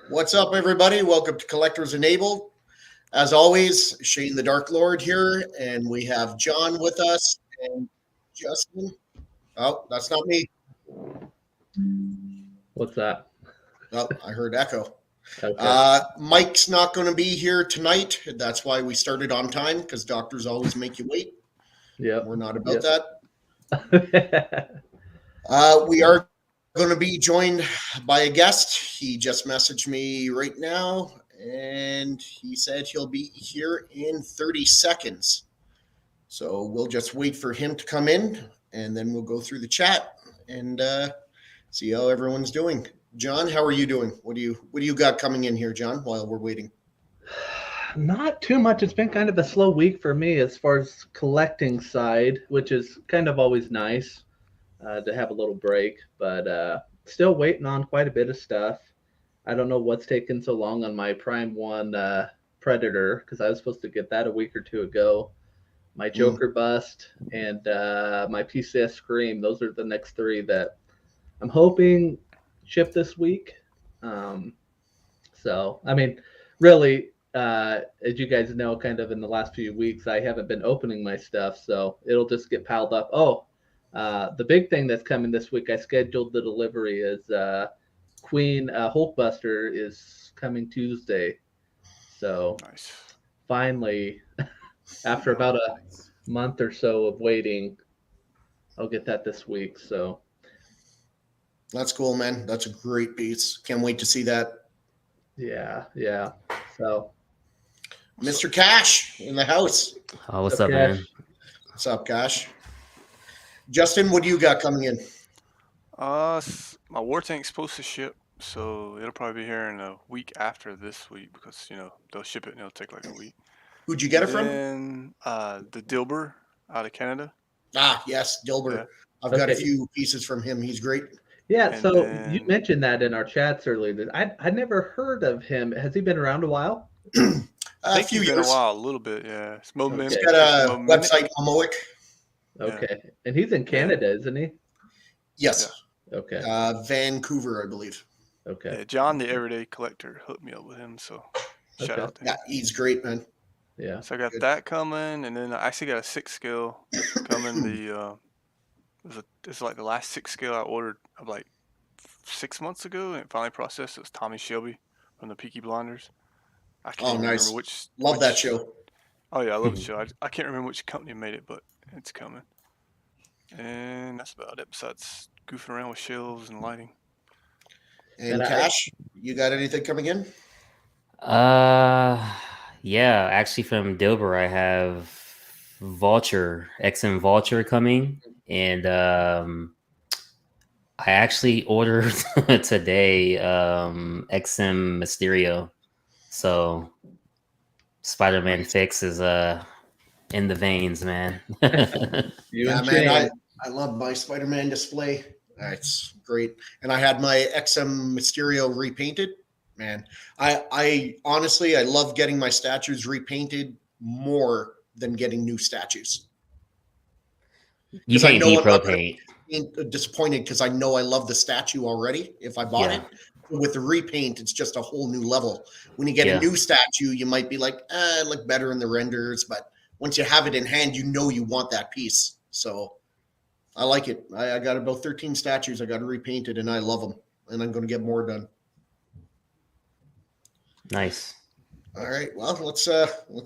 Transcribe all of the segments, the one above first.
What's up, everybody? Welcome to Collectors Enabled. As always, Shane the Dark Lord here, and we have John with us and Justin. Oh, that's not me. What's that? Oh, I heard echo. Okay. Mike's not going to be here tonight. That's why we started on time, because doctors always make you wait. Yep. We're not about that. that. We are going to be joined by a guest. He just messaged me right now, and he said he'll be here in 30 seconds. So we'll just wait for him to come in, and then we'll go through the chat and see how everyone's doing. John, how are you doing? What do you got coming in here, John, while we're waiting? Not too much. It's been kind of a slow week for me as far as collecting side, which is kind of always nice to have a little break, but still waiting on quite a bit of stuff. I don't know what's taken so long on my Prime 1 Predator, because I was supposed to get that a week or two ago. My Joker Bust and my PCS Scream. Those are the next three that I'm hoping ship this week. So, I mean, really, as you guys know, kind of in the last few weeks, I haven't been opening my stuff, so it'll just get piled up. Oh, the big thing that's coming this week, I scheduled the delivery is Queen Hulkbuster is coming Tuesday. So nice. Finally, after about a month or so of waiting, I'll get that this week. So that's cool, man. That's a great piece. Can't wait to see that. Yeah. So Mr. Cash in the house. Oh, what's up, man? What's up, Cash? Justin, what do you got coming in? My war tank's supposed to ship, so it'll probably be here in a week after this week because they'll ship it and it'll take like a week. Who'd you get it from? The Dilber out of Canada. Ah, yes, Dilber. Yeah. I've got a few pieces from him. He's great. Yeah, and so you mentioned that in our chats earlier. I'd never heard of him. Has he been around a while? I think he's been a while, a little bit, yeah. He's got a website, Momoic. Okay, yeah. And he's in Canada, isn't he? Yes. Yeah. Okay. Vancouver, I believe. Okay. Yeah, John, the Everyday Collector, hooked me up with him, so shout out to him. Yeah, he's great, man. Yeah. So I got that coming, and then I actually got a 6 scale coming. It's like the last 6 scale I ordered like 6 months ago, and it finally processed. It was Tommy Shelby from the Peaky Blinders. I can't remember which. Love that show. Oh yeah, I love the show. I can't remember which company made it, but it's coming. And that's about it. Besides goofing around with shelves and lighting. And Cash, you got anything coming in? Yeah, actually from Dilber I have Vulture, XM Vulture coming, and I actually ordered today XM Mysterio. So Spider-Man fix is in the veins, man. Yeah, man, I love my Spider-Man display. It's great. And I had my XM Mysterio repainted. Man, I honestly, I love getting my statues repainted more than getting new statues. You can't be pro paint. Disappointed because I know I love the statue already if I bought it. With the repaint, it's just a whole new level. When you get a new statue, you might be like, I look better in the renders, but once you have it in hand, you know you want that piece. So I like it. I got about 13 statues I got repainted, and I love them, and I'm going to get more done. Nice. All right. Well, let's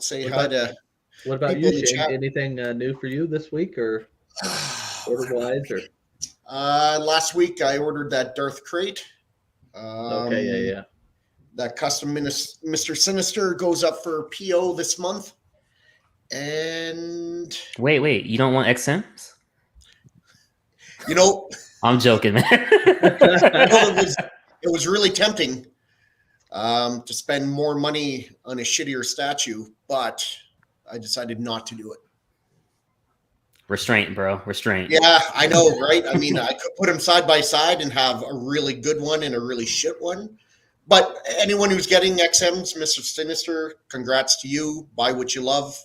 say hi to. What about you, Shane? Anything new for you this week, or order-wise, or? Last week I ordered that Darth crate. Okay, yeah. That custom Mr. Sinister goes up for PO this month. And wait, you don't want XMs? I'm joking, man. It was really tempting to spend more money on a shittier statue, but I decided not to do it. Restraint, bro. Restraint. Yeah, I know, right? I mean, I could put them side by side and have a really good one and a really shit one. But anyone who's getting XMs, Mr. Sinister, congrats to you. Buy what you love.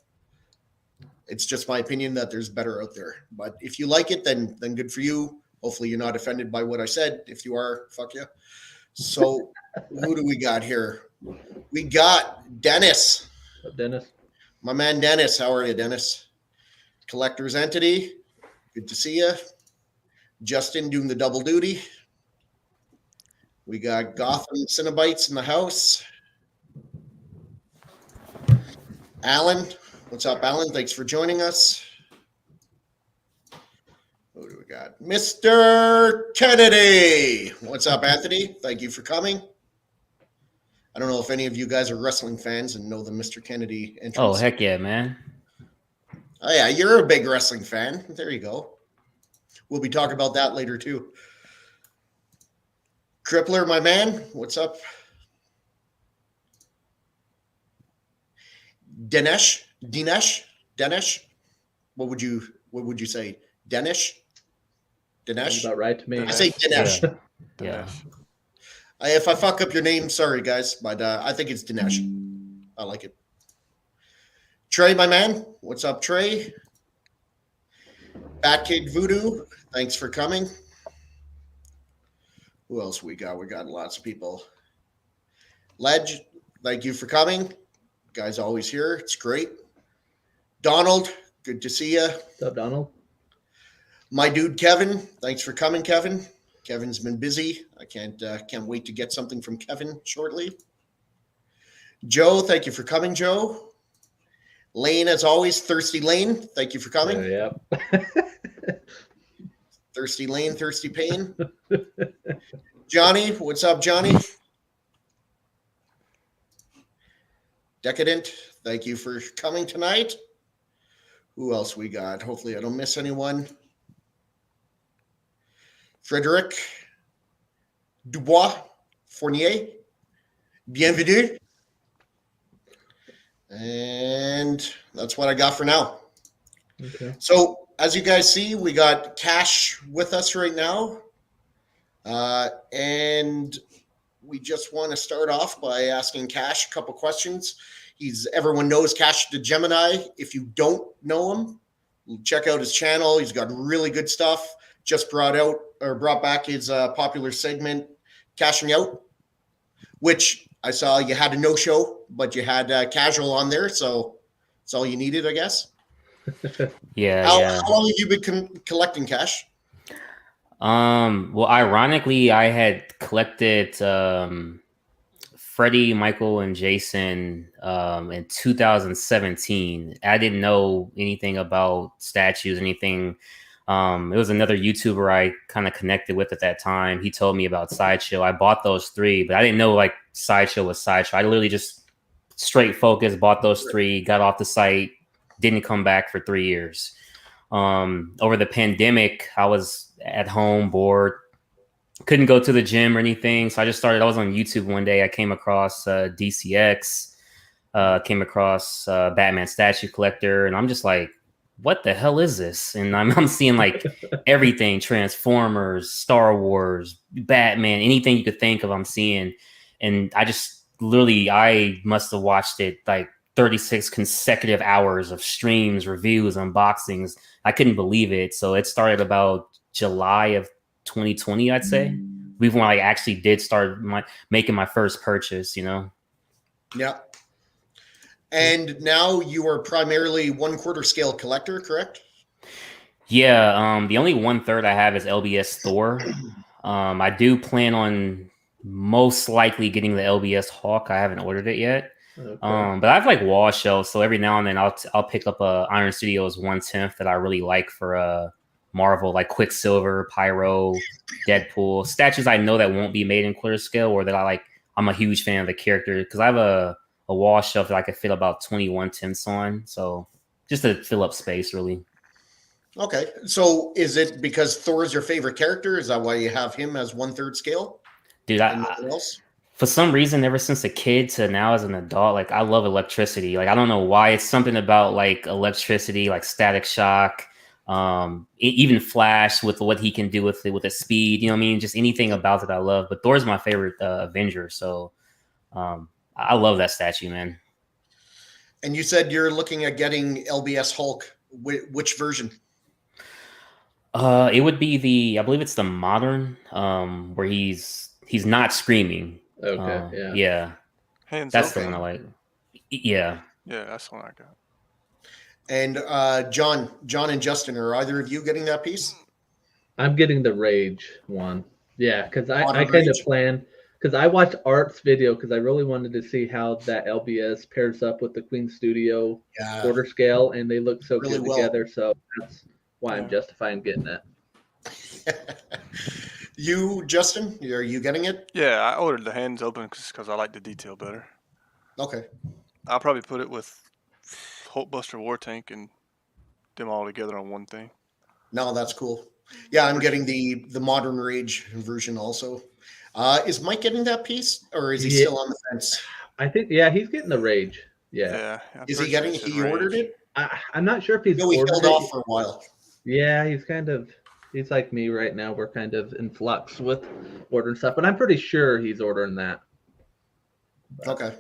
It's just my opinion that there's better out there. But if you like it, then good for you. Hopefully you're not offended by what I said. If you are, fuck you. So Who do we got here? We got Dennis. Dennis. My man Dennis. How are you, Dennis? Collector's Entity. Good to see you. Justin doing the double duty. We got Gotham Cinnabites in the house. Alan. What's up, Alan? Thanks for joining us. Who do we got? Mr. Kennedy. What's up, Anthony? Thank you for coming. I don't know if any of you guys are wrestling fans and know the Mr. Kennedy entrance. Oh, heck yeah, man. Oh, yeah, you're a big wrestling fan. There you go. We'll be talking about that later, too. Crippler, my man. What's up? Dinesh. What would you say? Dinesh? Sounds about right to me. I say Dinesh. Yeah. If I fuck up your name, sorry guys, but I think it's Dinesh. I like it. Trey, my man. What's up, Trey? Bat Kid Voodoo. Thanks for coming. Who else we got? We got lots of people. Ledge, thank you for coming. Guys always here. It's great. Donald, good to see you. What's up, Donald? My dude Kevin, thanks for coming, Kevin. Kevin's been busy. I can't wait to get something from Kevin shortly. Joe, thank you for coming, Joe. Lane, as always, Thirsty Lane, thank you for coming. Yeah. Thirsty Lane, Thirsty Pain. Johnny, what's up, Johnny? Decadent, thank you for coming tonight. Who else we got? Hopefully I don't miss anyone. Frederic Dubois Fournier, bienvenue. And that's what I got for now. Okay. So as you guys see, we got Cash with us right now. And we just want to start off by asking Cash a couple questions. Everyone knows Cash the Gemini. If you don't know him, check out his channel. He's got really good stuff. Just brought back his popular segment, Cashing Out, which I saw you had a no-show, but you had Casual on there, so that's all you needed, I guess. Yeah. How long have you been collecting Cash? Well, ironically, I had collected Freddie, Michael, and Jason in 2017. I didn't know anything about statues, anything. It was another YouTuber I kind of connected with at that time. He told me about Sideshow. I bought those 3, but I didn't know like Sideshow was Sideshow. I literally just straight focused, bought those 3, got off the site, didn't come back for 3 years. Over the pandemic, I was at home, bored, couldn't go to the gym or anything. So I was on YouTube one day. I came across DCX, came across Batman Statue Collector, and I'm just like, what the hell is this? And I'm seeing like everything, Transformers, Star Wars, Batman, anything you could think of, I'm seeing. And I must have watched it like 36 consecutive hours of streams, reviews, unboxings. I couldn't believe it. So it started about July of 2020, I'd say. When I actually did start making my first purchase, Yeah. And now you are primarily 1/4 scale collector, correct? Yeah. The only 1/3 I have is LBS Thor. I do plan on most likely getting the LBS Hawk. I haven't ordered it yet. Okay. But I have like wall shelves, so every now and then I'll pick up a Iron Studios 1/10 that I really like for Marvel, like Quicksilver, Pyro, Deadpool, statues I know that won't be made in clear scale, or that I'm a huge fan of the character, because I have a wall shelf that I could fit about 21/10 on, so just to fill up space, really. Okay, so is it because Thor is your favorite character? Is that why you have him as 1/3 scale? Dude, for some reason, ever since a kid to now as an adult, like I love electricity. Like I don't know why, it's something about like electricity, like Static Shock, even Flash with what he can do with the speed. You know what I mean? Just anything about it I love. But Thor's my favorite Avenger, so I love that statue, man. And you said you're looking at getting LBS Hulk. Which version? It would be I believe it's the modern, where he's not screaming. Okay, yeah. Yeah, Hands that's the open. one I like. Yeah. Yeah, that's the one I got. And John and Justin, are either of you getting that piece? I'm getting the Rage one. Yeah, because I Modern kind of Rage? plan, because I watched Art's video because I really wanted to see how that LBS pairs up with the Queen Studio Yeah, quarter scale, and they look so really good well. together. So that's why I'm Yeah. justifying getting it. You, Justin, are you getting it? Yeah, I ordered the hands open because I like the detail better. Okay. I'll probably put it with Hulkbuster War Tank and them all together on one thing. No, that's cool. Yeah, I'm getting the Modern Rage version also. Is Mike getting that piece, or is he Yeah. still on the fence? I think, yeah, he's getting the Rage. Yeah. Yeah, I'm Is he pretty sure getting? said He ordered Rage. it? I'm not sure if he's No, he ordered held it. off for a while. Yeah, he's like me right now. We're kind of in flux with ordering stuff, but I'm pretty sure he's ordering that. Okay.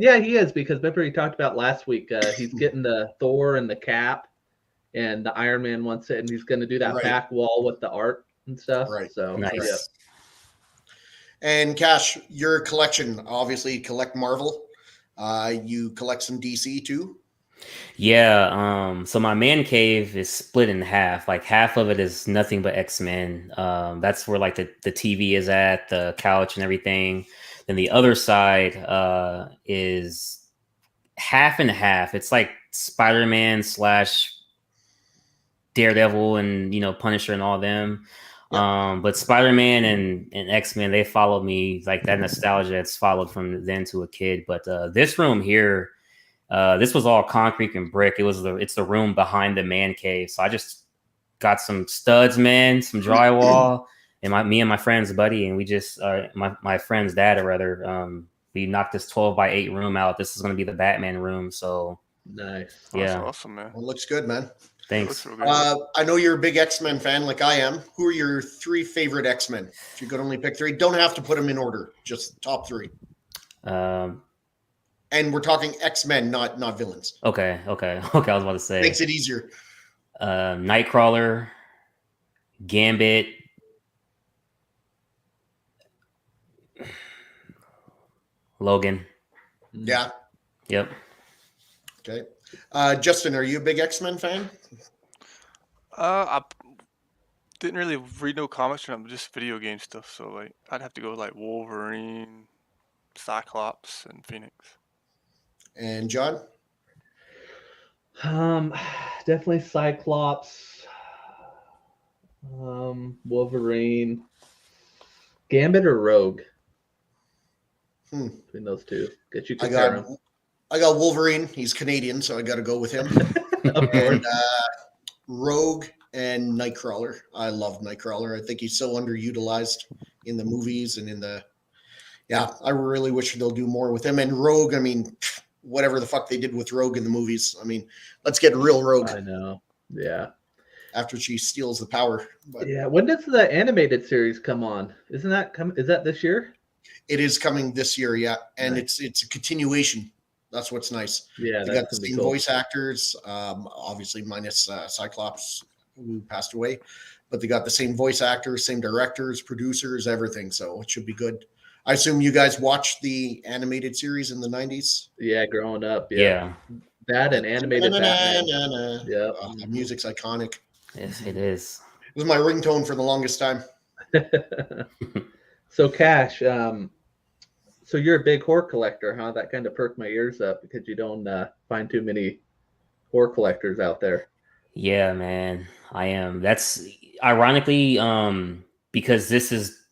Yeah, he is, because remember he talked about last week. He's getting the Thor and the Cap, and the Iron Man wants it, and he's going to do that Right. back wall with the art and stuff. Right. So Nice. yeah. And Cash, your collection, obviously you collect Marvel. You collect some DC too? Yeah, so my man cave is split in half. Like half of it is nothing but X-Men. That's where like the TV is at, the couch and everything. Then the other side is half and half. It's like Spider-Man / Daredevil and Punisher and all them. Yep. But Spider-Man and X-Men, they followed me, like that nostalgia that's followed from then to a kid. But this room here, this was all concrete and brick. It's the room behind the man cave. So I just got some studs, man, some drywall, and me and my friend's buddy, and we just my friend's dad, or rather, we knocked this 12x8 room out. This is going to be the Batman room. So Nice. Oh, that's yeah, awesome, man. Well, it looks good, man. thanks. It looks real good. I know you're a big X-Men fan like I am. Who are your 3 favorite X-Men? If you could only pick 3, don't have to put them in order, just top 3. Um, And we're talking X-Men, not villains. okay. I was about to say Makes it easier. Nightcrawler, Gambit, Logan. Yeah. Yep. Okay. Justin, are you a big X-Men fan? I didn't really read no comics from them, just video game stuff. So like, I'd have to go with like Wolverine, Cyclops, and Phoenix. And John? Definitely Cyclops, Wolverine, Gambit or Rogue. Between those two, get you compare them. I got Wolverine. He's Canadian, so I got to go with him. Of course. And Rogue and Nightcrawler. I love Nightcrawler. I think he's so underutilized in the movies and in the. Yeah, I really wish they'll do more with him. And Rogue, I mean, whatever the fuck they did with Rogue in the movies. I mean, let's get real Rogue. I know. Yeah. After she steals the power. But Yeah. When does the animated series come on? Isn't that Is that this year? it is coming this year, yeah. And Nice. it's a continuation. That's what's nice. Yeah, They got the gonna be same cool. voice actors, obviously minus Cyclops, who passed away, but they got the same voice actors, same directors, producers, everything. So it should be good. I assume you guys watched the animated series in the 90s. Yeah, growing up. Yeah. That and animated Batman. Yeah, Yeah. the music's iconic. Yes, it is. It was my ringtone for the longest time. So Cash, so you're a big horror collector, huh? That kind of perked my ears up because you don't find too many horror collectors out there. Yeah, man, I am. That's ironically, because this is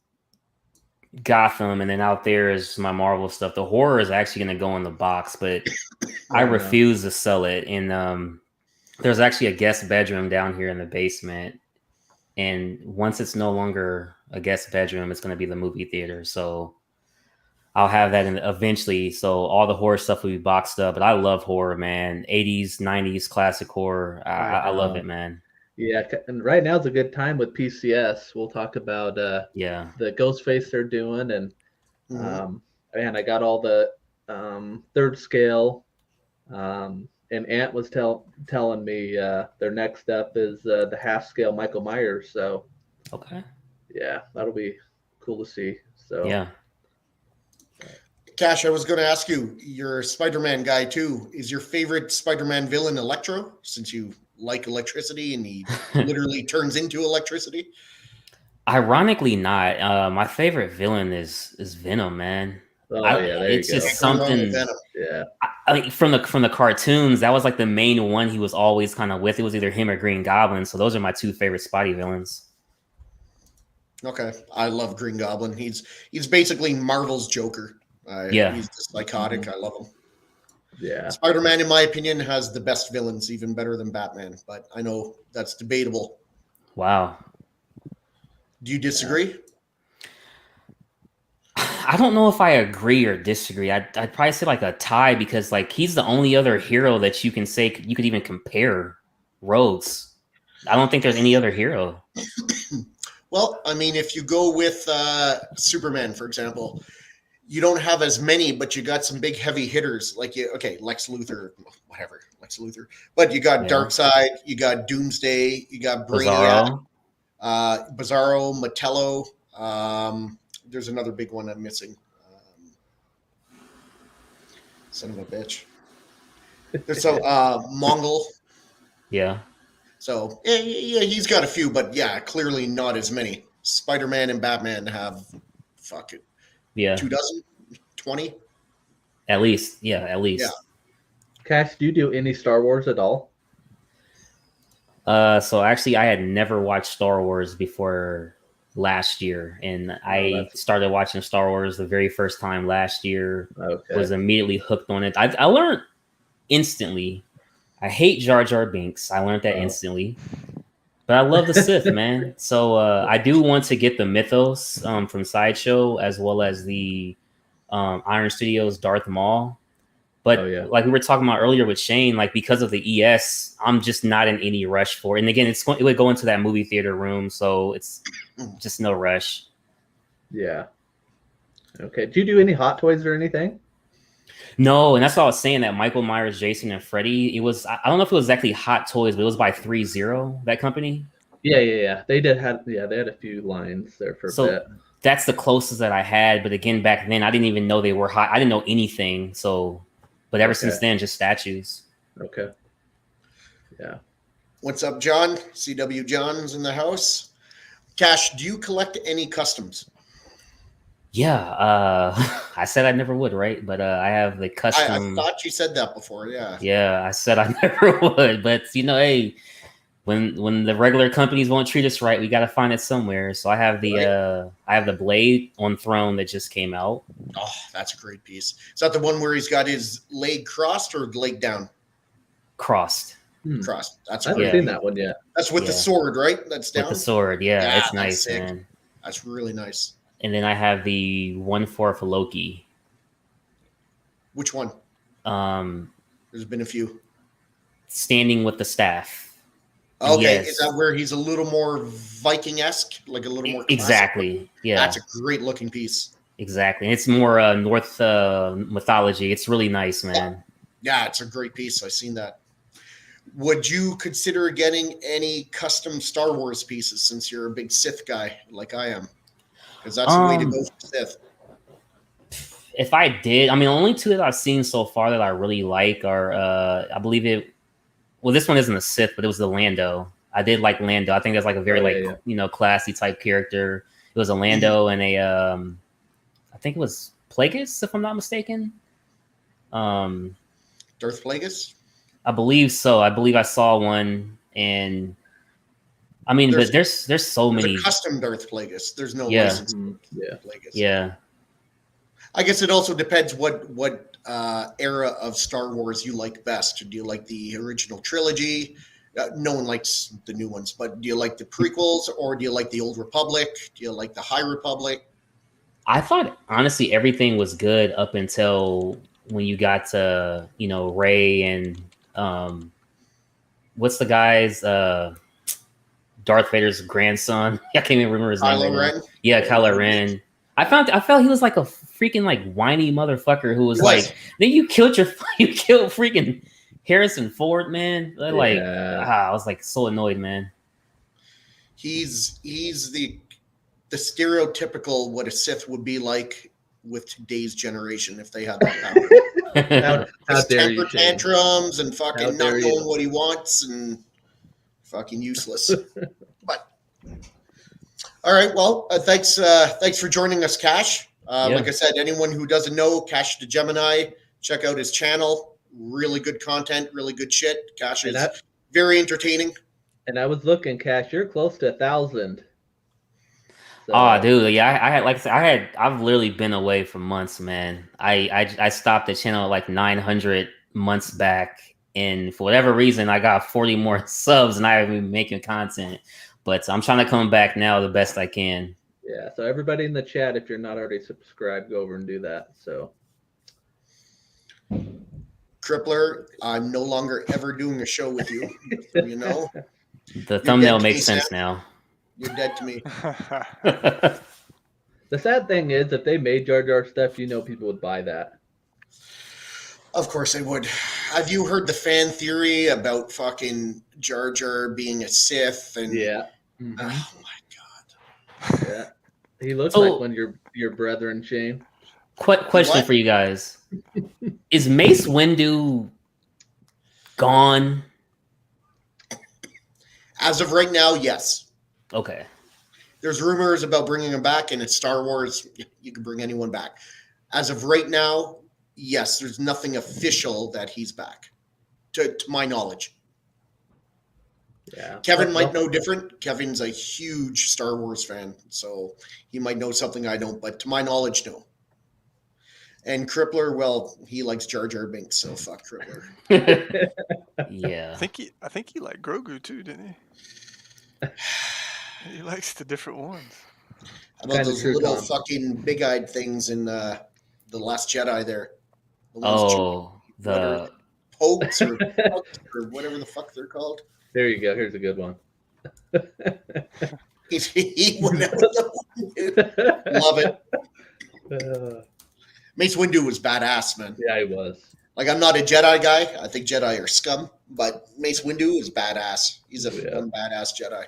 Gotham, and then out there is my Marvel stuff. The horror is actually going to go in the box, but I refuse to sell it. And there's actually a guest bedroom down here in the basement. And once it's no longer a guest bedroom, it's going to be the movie theater. So I'll have that eventually. So all the horror stuff will be boxed up. But I love horror, man. 80s, 90s classic horror. I love it, man. Yeah, and right now is a good time with PCS. We'll talk about the Ghostface they're doing, and man, I got all the third scale. And Ant was telling me their next up is the half scale Michael Myers. So okay, yeah, that'll be cool to see. So yeah, Cash, I was going to ask you, you're a Spider-Man guy too. Is your favorite Spider-Man villain Electro, since you like electricity and he literally turns into electricity? Ironically, not. My favorite villain is Venom, man. Oh yeah, there you It's go. just Can't go wrong with something. Venom. Yeah. Like from the cartoons, that was like the main one he was always kind of with. It was either him or Green Goblin. So those are my two favorite Spidey villains. Okay, I love Green Goblin. He's basically Marvel's Joker. Yeah. He's just psychotic. I love him. Yeah. Spider-Man, in my opinion, has the best villains, even better than Batman. But I know that's debatable. Wow. Do you disagree? I don't know if I agree or disagree. I'd probably say like a tie because like he's the only other hero that you can say you could even compare rogues. I don't think there's any other hero. Well, I mean, if you go with Superman, for example, you don't have as many, but you got some big heavy hitters like Lex Luthor, whatever, Lex Luthor. But you got Darkseid, you got Doomsday, you got Brainiac, Bizarro, Metallo. There's another big one I'm missing. Son of a bitch. There's so Mongol. Yeah. So yeah, he's got a few, but yeah, clearly not as many. Spider-Man and Batman have 2 dozen, 20 at least. Yeah, at least. Yeah. Cash, do you do any Star Wars at all? So actually, I had never watched Star Wars before last year, and I started watching Star Wars the very first time last year. Okay. Was immediately hooked on it. I learned instantly. I hate Jar Jar Binks. I learned that instantly. But I love the Sith, man. So I do want to get the Mythos from Sideshow as well as the Iron Studios Darth Maul. But like we were talking about earlier with Shane, like because of the ES, I'm just not in any rush for it. And again, it would go into that movie theater room, so it's just no rush. Yeah. Okay. Do you do any Hot Toys or anything? No, and that's what I was saying, that Michael Myers, Jason, and Freddy, it was, I don't know if it was exactly Hot Toys, but it was by 3-0, that company. Yeah. They had a few lines there for a bit. That's the closest that I had, but again, back then, I didn't even know they were hot. I didn't know anything, but ever since then, just statues. Okay. Yeah. What's up, John? CW John's in the house. Cash, do you collect any customs? Yeah, I said I never would, right? But I have the custom. I thought you said that before. Yeah. Yeah, I said I never would, but hey, when the regular companies won't treat us right, we got to find it somewhere. So I have the Blade on Throne that just came out. Oh, that's a great piece. Is that the one where he's got his leg crossed or leg down? Crossed. Crossed. That's I haven't seen that one yet. That's with the sword, right? That's down. With the sword, yeah, it's nice, sick. man. That's really nice. And then I have the 1/4 for Loki. Which one? There's been a few. Standing with the staff. Okay, yes. Is that where he's a little more Viking-esque, like a little more classic? Exactly? Yeah, that's a great looking piece. Exactly, it's more North mythology. It's really nice, man. Yeah, it's a great piece. I've seen that. Would you consider getting any custom Star Wars pieces since you're a big Sith guy like I am? Because that's the way to go for Sith. If I did, I mean, the only two that I've seen so far that I really like are, I believe it. Well, this one isn't a Sith, but it was the Lando. I did like Lando. I think that's like a very classy type character. It was a Lando and a, I think it was Plagueis, if I'm not mistaken. Darth Plagueis? I believe so. I believe I saw one, and I mean, but there's so many. A custom Darth Plagueis. There's no license. Plagueis. Yeah. I guess it also depends what era of Star Wars you like best. Do you like the original trilogy? No one likes the new ones, but do you like the prequels or do you like the Old Republic? Do you like the High Republic? I thought honestly everything was good up until when you got to Rey and what's the guy's Darth Vader's grandson? I can't even remember his name. Kylo Ren. Yeah, Kylo Ren. I felt he was like a freaking like whiny motherfucker who was like, then you killed freaking Harrison Ford, man. I was like so annoyed, man. He's the stereotypical what a Sith would be like with today's generation if they had that power. How Just dare you, temper Shane? tantrums and How fucking not dare you. knowing what he wants and fucking useless. But all right, well, thanks for joining us, Cash. Yeah. Like I said, anyone who doesn't know Cash the Gemini, check out his channel. Really good content, really good shit. Cash is very entertaining. And I was looking, Cash, you're close to 1,000. So, Oh, dude, yeah, I had, like I said, I've literally been away for months, man. I stopped the channel like 900 months back, and for whatever reason, I got 40 more subs, and I haven't been making content. But I'm trying to come back now the best I can. Yeah, so everybody in the chat, if you're not already subscribed, go over and do that. So, Crippler, I'm no longer ever doing a show with you. So you know, The thumbnail makes me, sense Sam. now. You're dead to me. the sad thing is, if they made Jar Jar stuff, you know people would buy that. Of course I would. Have you heard the fan theory about fucking Jar Jar being a Sith? And Yeah. Oh my god. Yeah. He looks So- like one of your brethren, Shane. Question What? for you guys: Is Mace Windu gone? As of right now, yes. Okay. There's rumors about bringing him back, and it's Star Wars. You can bring anyone back. As of right now, yes. There's nothing official that he's back, to my knowledge. Yeah. Kevin might know different. Kevin's a huge Star Wars fan, so he might know something I don't. But to my knowledge, no. And Crippler, well, he likes Jar Jar Binks, so fuck Crippler. Yeah. I think he liked Grogu too, didn't he? He likes the different ones. How about Kinda those true, little Tom. fucking big-eyed things in the Last Jedi there? The ones Oh, the pokes or pucks or whatever the fuck they're called. There you go. Here's a good one. He went out Love it. Mace Windu was badass, man. Yeah, he was. Like, I'm not a Jedi guy. I think Jedi are scum, but Mace Windu is badass. He's one badass Jedi.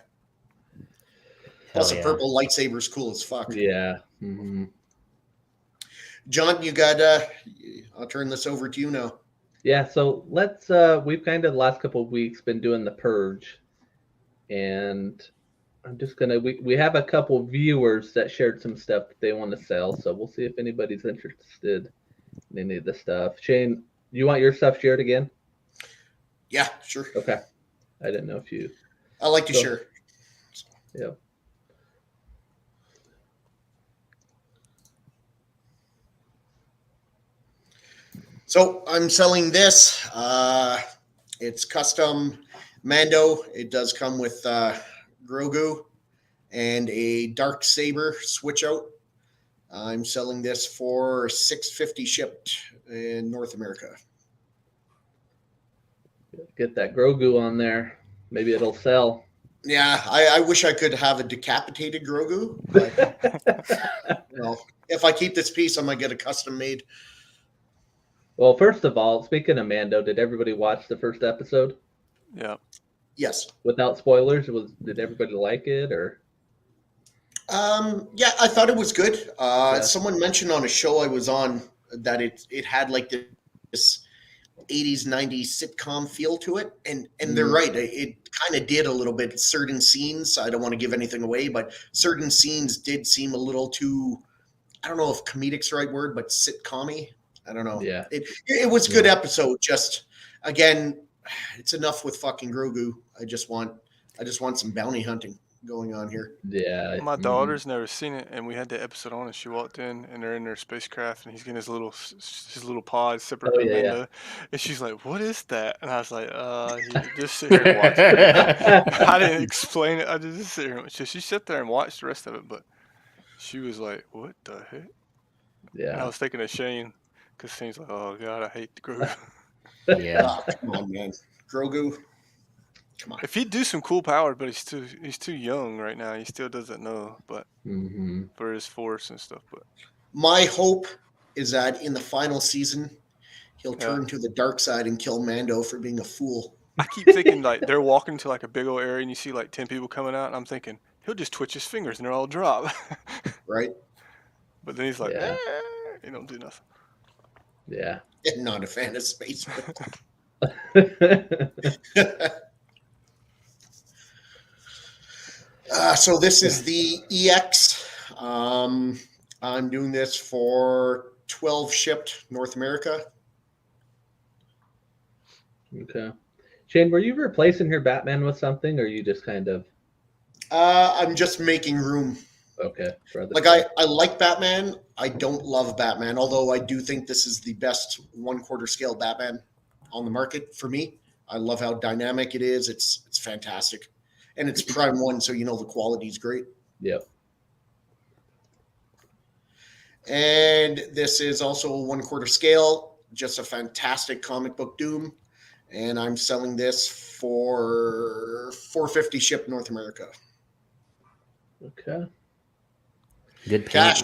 Plus, a purple lightsaber is cool as fuck. Yeah. Mm-hmm. John, you got. I'll turn this over to you now. Yeah, so let's we've kind of the last couple of weeks been doing the Purge, and I'm just gonna we have a couple viewers that shared some stuff that they want to sell, so we'll see if anybody's interested in any of the stuff. Shane, you want your stuff shared again? Yeah, sure. Okay. I didn't know if you I like to share. Yeah. So I'm selling this. It's custom Mando. It does come with Grogu and a dark saber switch out. I'm selling this for $650 shipped in North America. Get that Grogu on there. Maybe it'll sell. Yeah, I wish I could have a decapitated Grogu, but if I keep this piece, I might get a custom made. Well, first of all, speaking of Mando, did everybody watch the first episode? Yeah. Yes. Without spoilers, did everybody like it or? Yeah, I thought it was good. Someone mentioned on a show I was on that it had like this 80s, 90s sitcom feel to it, and they're right. It kind of did a little bit. Certain scenes, I don't want to give anything away, but certain scenes did seem a little too, I don't know if comedic's the right word, but sitcom-y. I don't know. Yeah. It was a good episode. Just again, it's enough with fucking Grogu. I just want some bounty hunting going on here. Yeah. My daughter's never seen it, and we had the episode on, and she walked in, and they're in their spacecraft, and he's getting his little pod separate from Mando, and she's like, "What is that?" And I was like, "You just sit here and watch it." I didn't explain it. I just sit here. So she sat there and watched the rest of it, but she was like, "What the heck?" Yeah. And I was thinking of Shane, because Shane's like, "Oh God, I hate the Grogu." Yeah. Come on, man. Grogu. Come on. If he'd do some cool power, but he's too young right now. He still doesn't know, but for his force and stuff. But my hope is that in the final season, he'll turn to the dark side and kill Mando for being a fool. I keep thinking like they're walking to like a big old area, and you see like 10 people coming out, and I'm thinking he'll just twitch his fingers and they'll all drop. Right. But then he's like, He don't do nothing. Yeah. Not a fan of space. So this is the EX. I'm doing this for 12 shipped North America. Okay. Shane, were you replacing your Batman with something, or you just kind of I'm just making room. okay for other Like stuff? I like Batman. I don't love Batman, although I do think this is the best 1/4 scale Batman on the market for me. I love how dynamic it is. It's fantastic, and it's Prime 1, so you know the quality is great. Yep. And this is also a 1/4 scale, just a fantastic comic book Doom. And I'm selling this for $450 shipped North America. Okay. Good paint. Cash,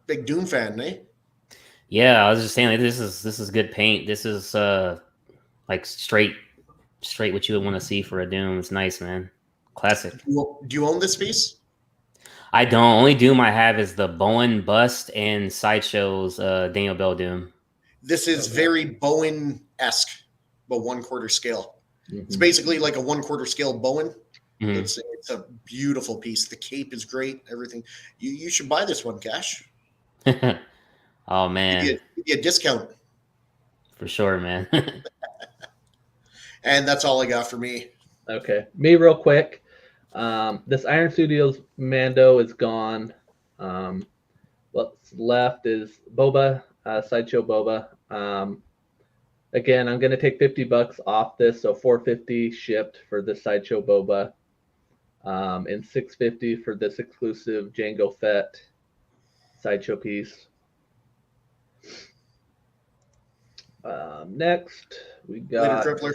big Doom fan, eh? Yeah, I was just saying like, this is good paint. This is like straight what you would want to see for a Doom. It's nice, man. Classic. Do you own this piece? I don't. Only Doom I have is the Bowen bust and Sideshow's Daniel Bell Doom. This is very Bowen-esque, but 1/4 scale. It's basically like a 1/4 scale Bowen. Mhm. It's a beautiful piece. The cape is great. Everything. You should buy this one, Cash. Oh man, Give you a discount. for sure, man. And that's all I got for me. Okay. Me real quick. This Iron Studios Mando is gone. What's left is Boba, Sideshow Boba. Again, I'm gonna take $50 off this, so $450 shipped for this Sideshow Boba, and $650 for this exclusive Jango Fett Sideshow piece. Next, we Later, got Crippler.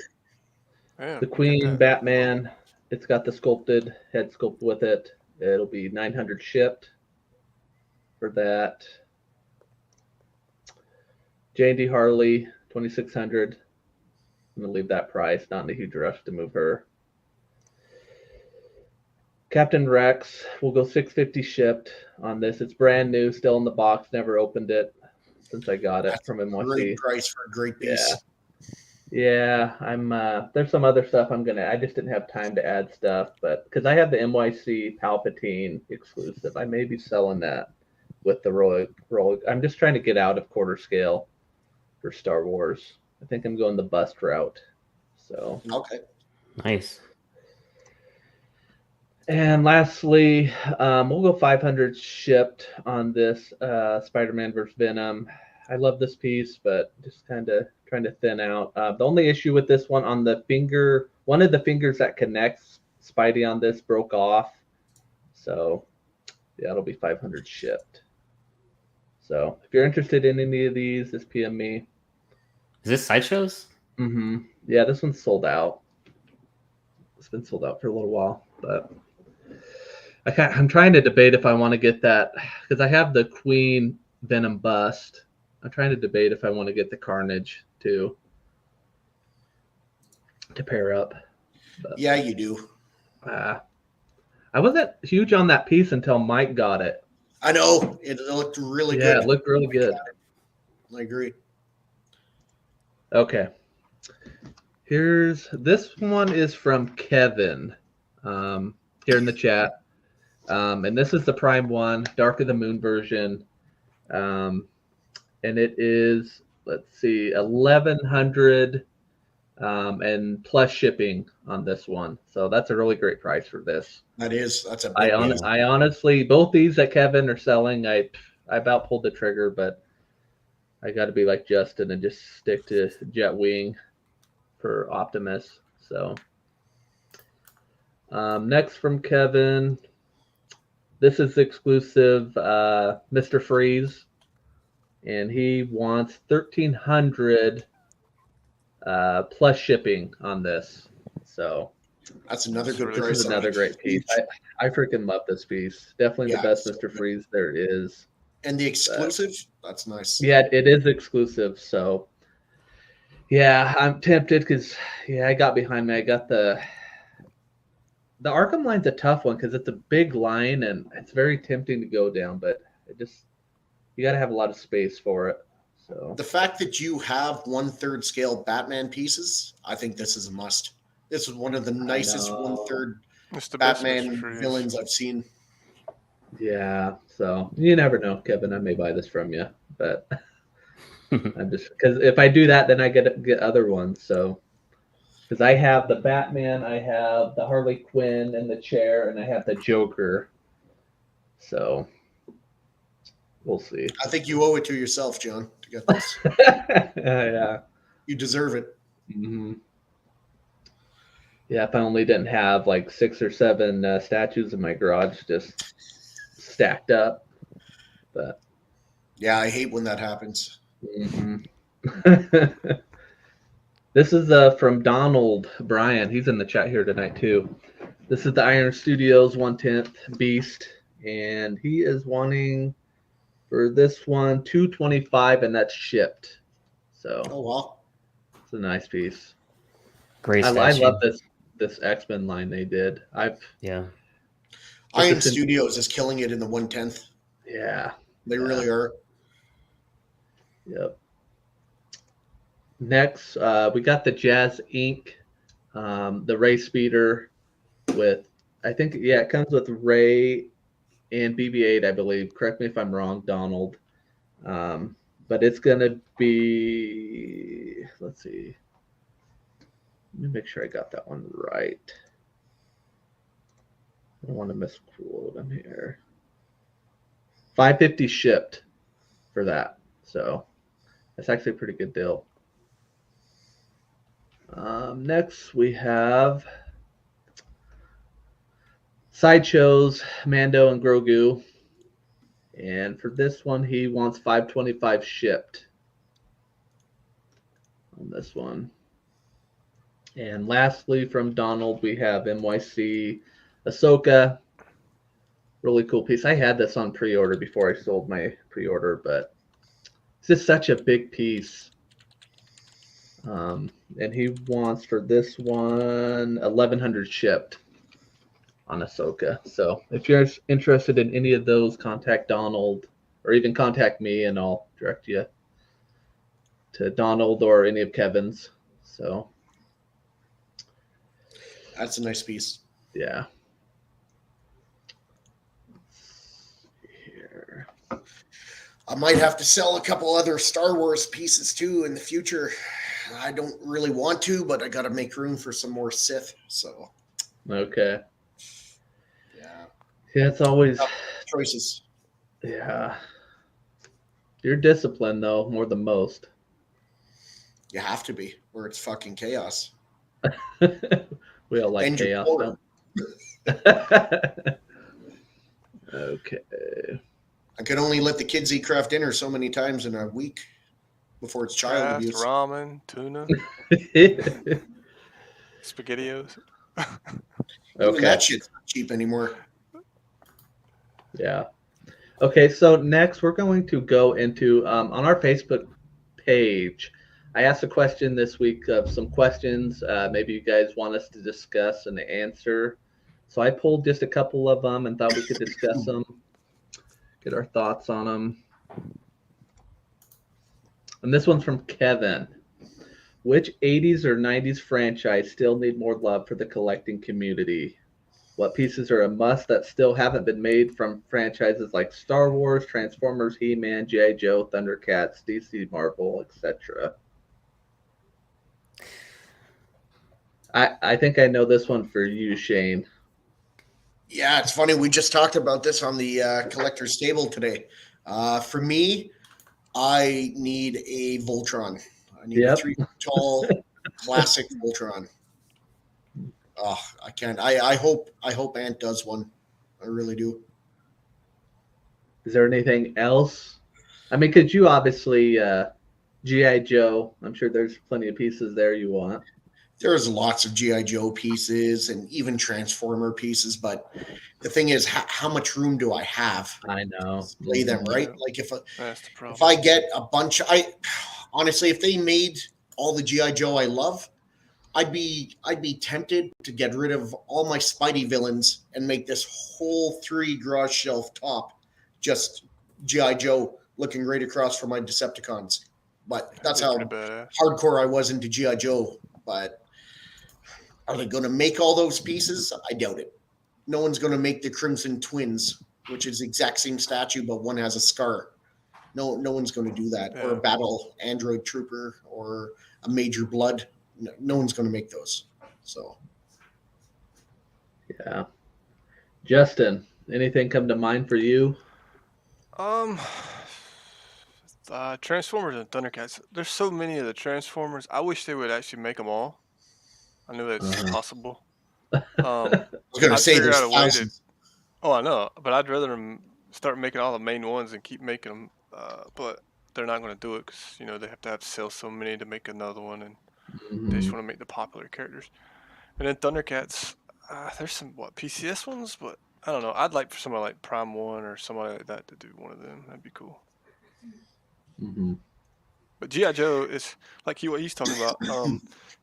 Yeah, the look at Queen that. Batman. It's got the sculpted head sculpt with it. It'll be $900 shipped for that. J&D Harley, $2,600. I'm gonna leave that price. Not in a huge rush to move her. Captain Rex, we'll go $650 shipped on this. It's brand new, still in the box. Never opened it since I got it That's from a NYC. great price for a great piece. Yeah, I'm. There's some other stuff I just didn't have time to add stuff, but because I have the NYC Palpatine exclusive, I may be selling that with the Royal. I'm just trying to get out of 1/4 scale for Star Wars. I think I'm going the bust route. So. Okay. Nice. And lastly, we'll go 500 shipped on this Spider-Man vs. Venom. I love this piece, but just kind of trying to thin out. The only issue with this one on the finger, one of the fingers that connects Spidey on this broke off. So yeah, it'll be 500 shipped. So if you're interested in any of these, just PM me. Is this Sideshow's? Yeah, this one's sold out. It's been sold out for a little while, but I'm trying to debate if I want to get that because I have the Queen Venom bust. I'm trying to debate if I want to get the Carnage too to pair up. But, Yeah, you do. I wasn't huge on that piece until Mike got it. I know. It looked really good. Yeah, it looked really good. I agree. Okay. This one is from Kevin here in the chat. And this is the Prime 1, Dark of the Moon version. And it is, let's see, 1,100 and plus shipping on this one. So that's a really great price for this. That's a big I honestly, both these that Kevin are selling, I about pulled the trigger, but I got to be like Justin and just stick to Jet Wing for Optimus. So next from Kevin, this is exclusive Mr. Freeze, and he wants 1,300 plus shipping on this. So That's another good this price. is another great piece. I freaking love this piece. Definitely the best Mr. Freeze there is. And the exclusive, that's nice. Yeah, it is exclusive. So yeah, I'm tempted because I got behind me. I got the Arkham line's a tough one because it's a big line and it's very tempting to go down, but you got to have a lot of space for it. So The fact that you have 1/3 scale Batman pieces, I think this is a must. This is one of the nicest know. 1/3 It's the best Batman Mr. Freeze. villains I've seen. yeah, so you never know, Kevin. I may buy this from you, but I'm just because if I do that, then I get other ones. So because I have the Batman, I have the Harley Quinn in the chair, and I have the Joker. So we'll see. I think you owe it to yourself, John, to get this. Yeah. You deserve it. Mm-hmm. Yeah, if I only didn't have like 6 or 7 statues in my garage just stacked up. But Yeah, I hate when that happens. mhm. This is from Donald Bryan. He's in the chat here tonight too. This is the Iron Studios 1/10 Beast, and he is wanting for this one 225, and that's shipped. So Oh, well. it's a nice piece. Great I statue. love this X-Men line they did. Yeah. Iron Studios is killing it in the 1/10. Yeah. They really are. Yep. Next, we got the Jazz Inc. The Ray Speeder with, I think, it comes with Ray and BB-8, I believe. Correct me if I'm wrong, Donald. But it's going to be, let's see. Let me make sure I got that one right. I don't want to misquote them here. $550 shipped for that. So that's actually a pretty good deal. Next, we have Sideshow's Mando and Grogu. And for this one, he wants $525 shipped on this one. And lastly, from Donald, we have NYC Ahsoka. Really cool piece. I had this on pre-order before I sold my pre-order, but it's just such a big piece. And he wants for this one 1,100 shipped on Ahsoka. So if you're interested in any of those, contact Donald or even contact me, and I'll direct you to Donald or any of Kevin's. So That's a nice piece. yeah. Here. I might have to sell a couple other Star Wars pieces too in the future. I don't really want to, but I got to make room for some more Sith. So Okay. yeah, It's always choices. yeah. You're disciplined though, more than most. You have to be, or it's fucking chaos. We all like And you're chaos. poor. Don't we? Okay. I could only let the kids eat craft dinner so many times in a week before it's child Kraft, abuse. ramen, tuna, SpaghettiOs. Even Okay. that shit's not cheap anymore. Yeah. Okay, so next we're going to go into on our Facebook page. I asked a question this week of some questions maybe you guys want us to discuss and answer. So I pulled just a couple of them and thought we could discuss them, get our thoughts on them. And this one's from Kevin. Which 80s or 90s franchise still need more love for the collecting community? What pieces are a must that still haven't been made from franchises like Star Wars, Transformers, He-Man, G.I. Joe, Thundercats, DC, Marvel, etc.? I think I know this one for you, Shane. Yeah, it's funny. We just talked about this on the collector's table today. For me, I need a Voltron. I need a 3 foot tall classic Voltron. Oh, I can't. I hope Ant does one. I really do. Is there anything else? I mean, could you obviously G.I. Joe? I'm sure there's plenty of pieces there you want. There's lots of G.I. Joe pieces and even Transformer pieces, but the thing is, how much room do I have? I know. To lay them, right? Like That's the problem. if I get a bunch, honestly, if they made all the G.I. Joe I love, I'd be tempted to get rid of all my Spidey villains and make this whole 3 garage shelf top just G.I. Joe looking right across from my Decepticons. But that's That'd how be pretty badass. hardcore I was into G.I. Joe. But are they going to make all those pieces? I doubt it. No one's going to make the Crimson Twins, which is the exact same statue, but one has a scar. No one's going to do that. Or a Yeah. battle android trooper or a Major Blood. No one's going to make those. So Yeah. Justin, anything come to mind for you? Transformers and Thundercats. There's so many of the Transformers. I wish they would actually make them all. I know that's Uh-huh. possible. I was going to I'd say figure there's out a way to. thousands. Oh, I know, but I'd rather them start making all the main ones and keep making them. But they're not going to do it because they have to sell so many to make another one, and they just Mhm. want to make the popular characters. And then Thundercats, there's some PCS ones, but I don't know. I'd like for somebody like Prime One or somebody like that to do one of them. That'd be cool. Mhm. But G.I. Joe is like what he's talking about.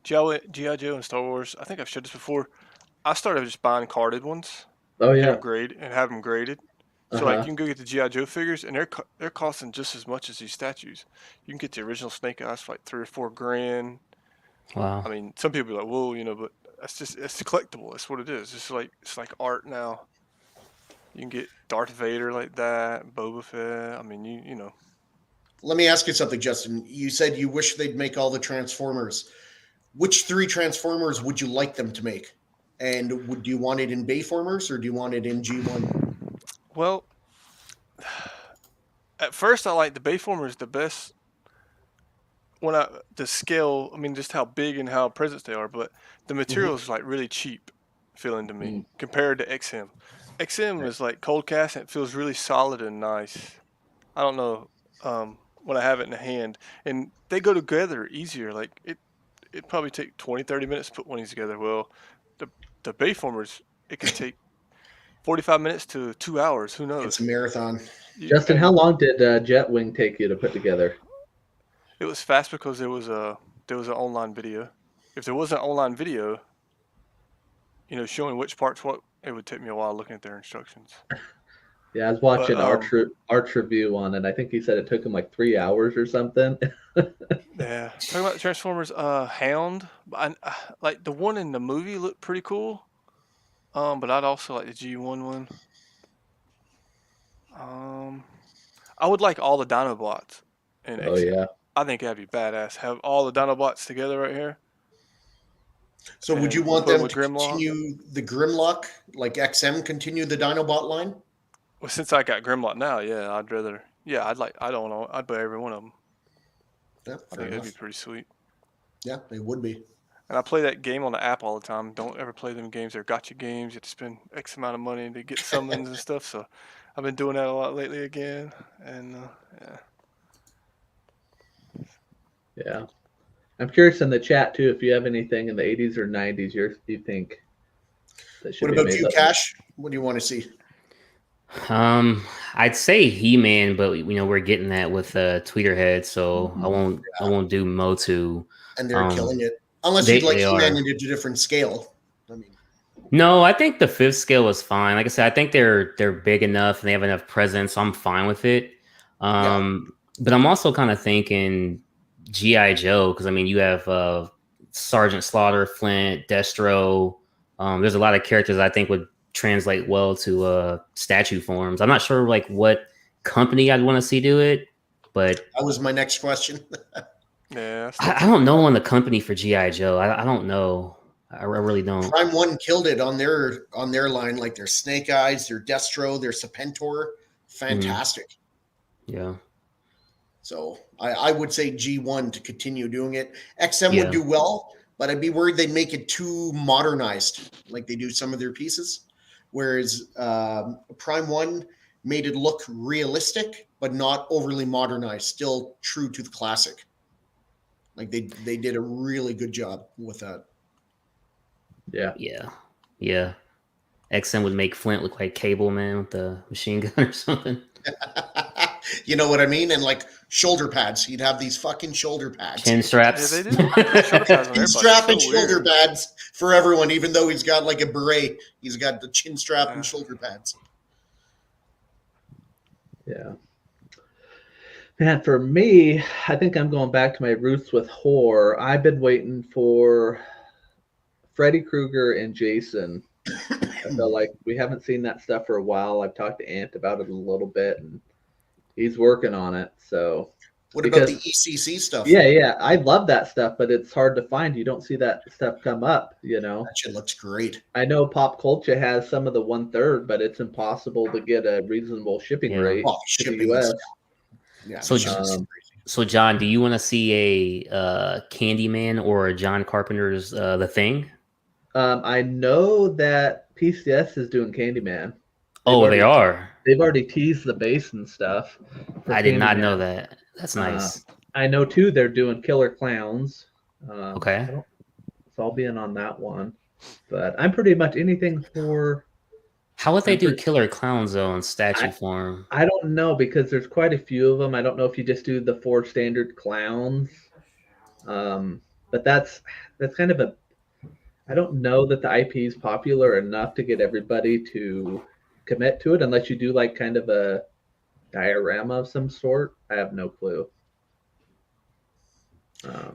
G.I. Joe and Star Wars. I think I've shared this before. I started just buying carded ones. Oh Get yeah. them have them graded. So like Uh-huh. you can go get the G.I. Joe figures, and they're costing just as much as these statues. You can get the original Snake Eyes for like $3 or $4 grand. Wow. I mean, some people are like, whoa, but it's collectible. That's what it is. It's like art now. You can get Darth Vader like that, Boba Fett. I mean, you know. Let me ask you something, Justin. You said you wish they'd make all the Transformers. Which 3 Transformers would you like them to make? And do you want it in Bayformers or do you want it in G1? Well, at first I like the Bayformers the best. The scale, I mean, just how big and how present they are, but the material is like really cheap feeling to me compared to XM. XM is like cold cast and it feels really solid and nice. I don't know when I have it in the hand, and they go together easier. Like it probably take 20-30 minutes to put one of these together. Well, the Bayformers, it can take 45 minutes to 2 hours. Who knows? It's a marathon. Justin, how long did Jetwing take you to put together? It was fast because there was an online video. If there wasn't an online video, showing which parts what, it would take me a while looking at their instructions. Yeah, I was watching Arch review on it. I think he said it took him like 3 hours or something. Yeah, talking about the Transformers, Hound. Like the one in the movie looked pretty cool. But I'd also like the G1 one. I would like all the Dinobots. Oh yeah. I think that'd be badass. Have all the Dinobots together right here. So would you And want put 'em them with to Grimlock? continue the Grimlock, like XM continue the Dinobot line? Well, since I got Grimlock now, yeah, I'd rather. Yeah, I don't know. I'd buy every one of them. Yeah, I fair think that'd enough. be pretty sweet. Yeah, they would be. And I play that game on the app all the time. Don't ever play them games. They're gotcha games. You have to spend X amount of money to get summons and stuff. So I've been doing that a lot lately again. And yeah. Yeah. I'm curious in the chat too if you have anything in the 80s or 90s you think that should What be about made you, up. Cash? What do you want to see? I'd say He-Man, but we're getting that with Tweeterhead, so I won't do Motu. And they're killing it. Unless they- you'd like they He-Man are. into a different scale. I mean, No, I think the 5th scale was fine. Like I said, I think they're big enough and they have enough presence. So I'm fine with it. But I'm also kind of thinking G.I. Joe, because you have Sergeant Slaughter, Flint, Destro. There's a lot of characters I think would translate well to statue forms. I'm not sure what company I'd want to see do it, but that was my next question. Yeah. I don't know on the company for G.I. Joe. I don't know. I really don't. Prime 1 killed it on their line, like their Snake Eyes, their Destro, their Serpentor. Fantastic. Yeah. So I would say G1 to continue doing it. XM would do well, but I'd be worried they'd make it too modernized like they do some of their pieces. Whereas Prime 1 made it look realistic, but not overly modernized, still true to the classic. Like they did a really good job with that. Yeah. XM would make Flint look like Cable Man with the machine gun or something. You know what I mean? And like shoulder pads. He'd have these fucking shoulder pads. Chin straps. Yeah, they do. Shoulder pads on Chin everybody. strap and So shoulder weird. pads for everyone, even though he's got like a beret. He's got the chin strap and shoulder pads. Yeah. Man, for me, I think I'm going back to my roots with horror. I've been waiting for Freddy Krueger and Jason. I feel like we haven't seen that stuff for a while. I've talked to Ant about it a little bit, and he's working on it. So, What about because the ECC stuff? yeah, I love that stuff, but it's hard to find. You don't see that stuff come up. That shit looks great. I know Pop Culture has some of the 1/3, but it's impossible to get a reasonable shipping Yeah. rate Oh, to the shipping. US. Yeah. So, shipping's Um, crazy. So, John, do you want to see a Candyman or a John Carpenter's The Thing? I know that PCS is doing Candyman. Oh, they are. They've already teased the base and stuff. For I did not Candyman. know that. That's nice. I know too. They're doing Killer Clowns. Okay. So I'll be in on that one. But I'm pretty much anything for. How would they do Killer Clowns though in statue form? I don't know because there's quite a few of them. I don't know if you just do the 4 standard clowns. But that's kind of a. I don't know that the IP is popular enough to get everybody to commit to it unless you do like kind of a diorama of some sort. I have no clue.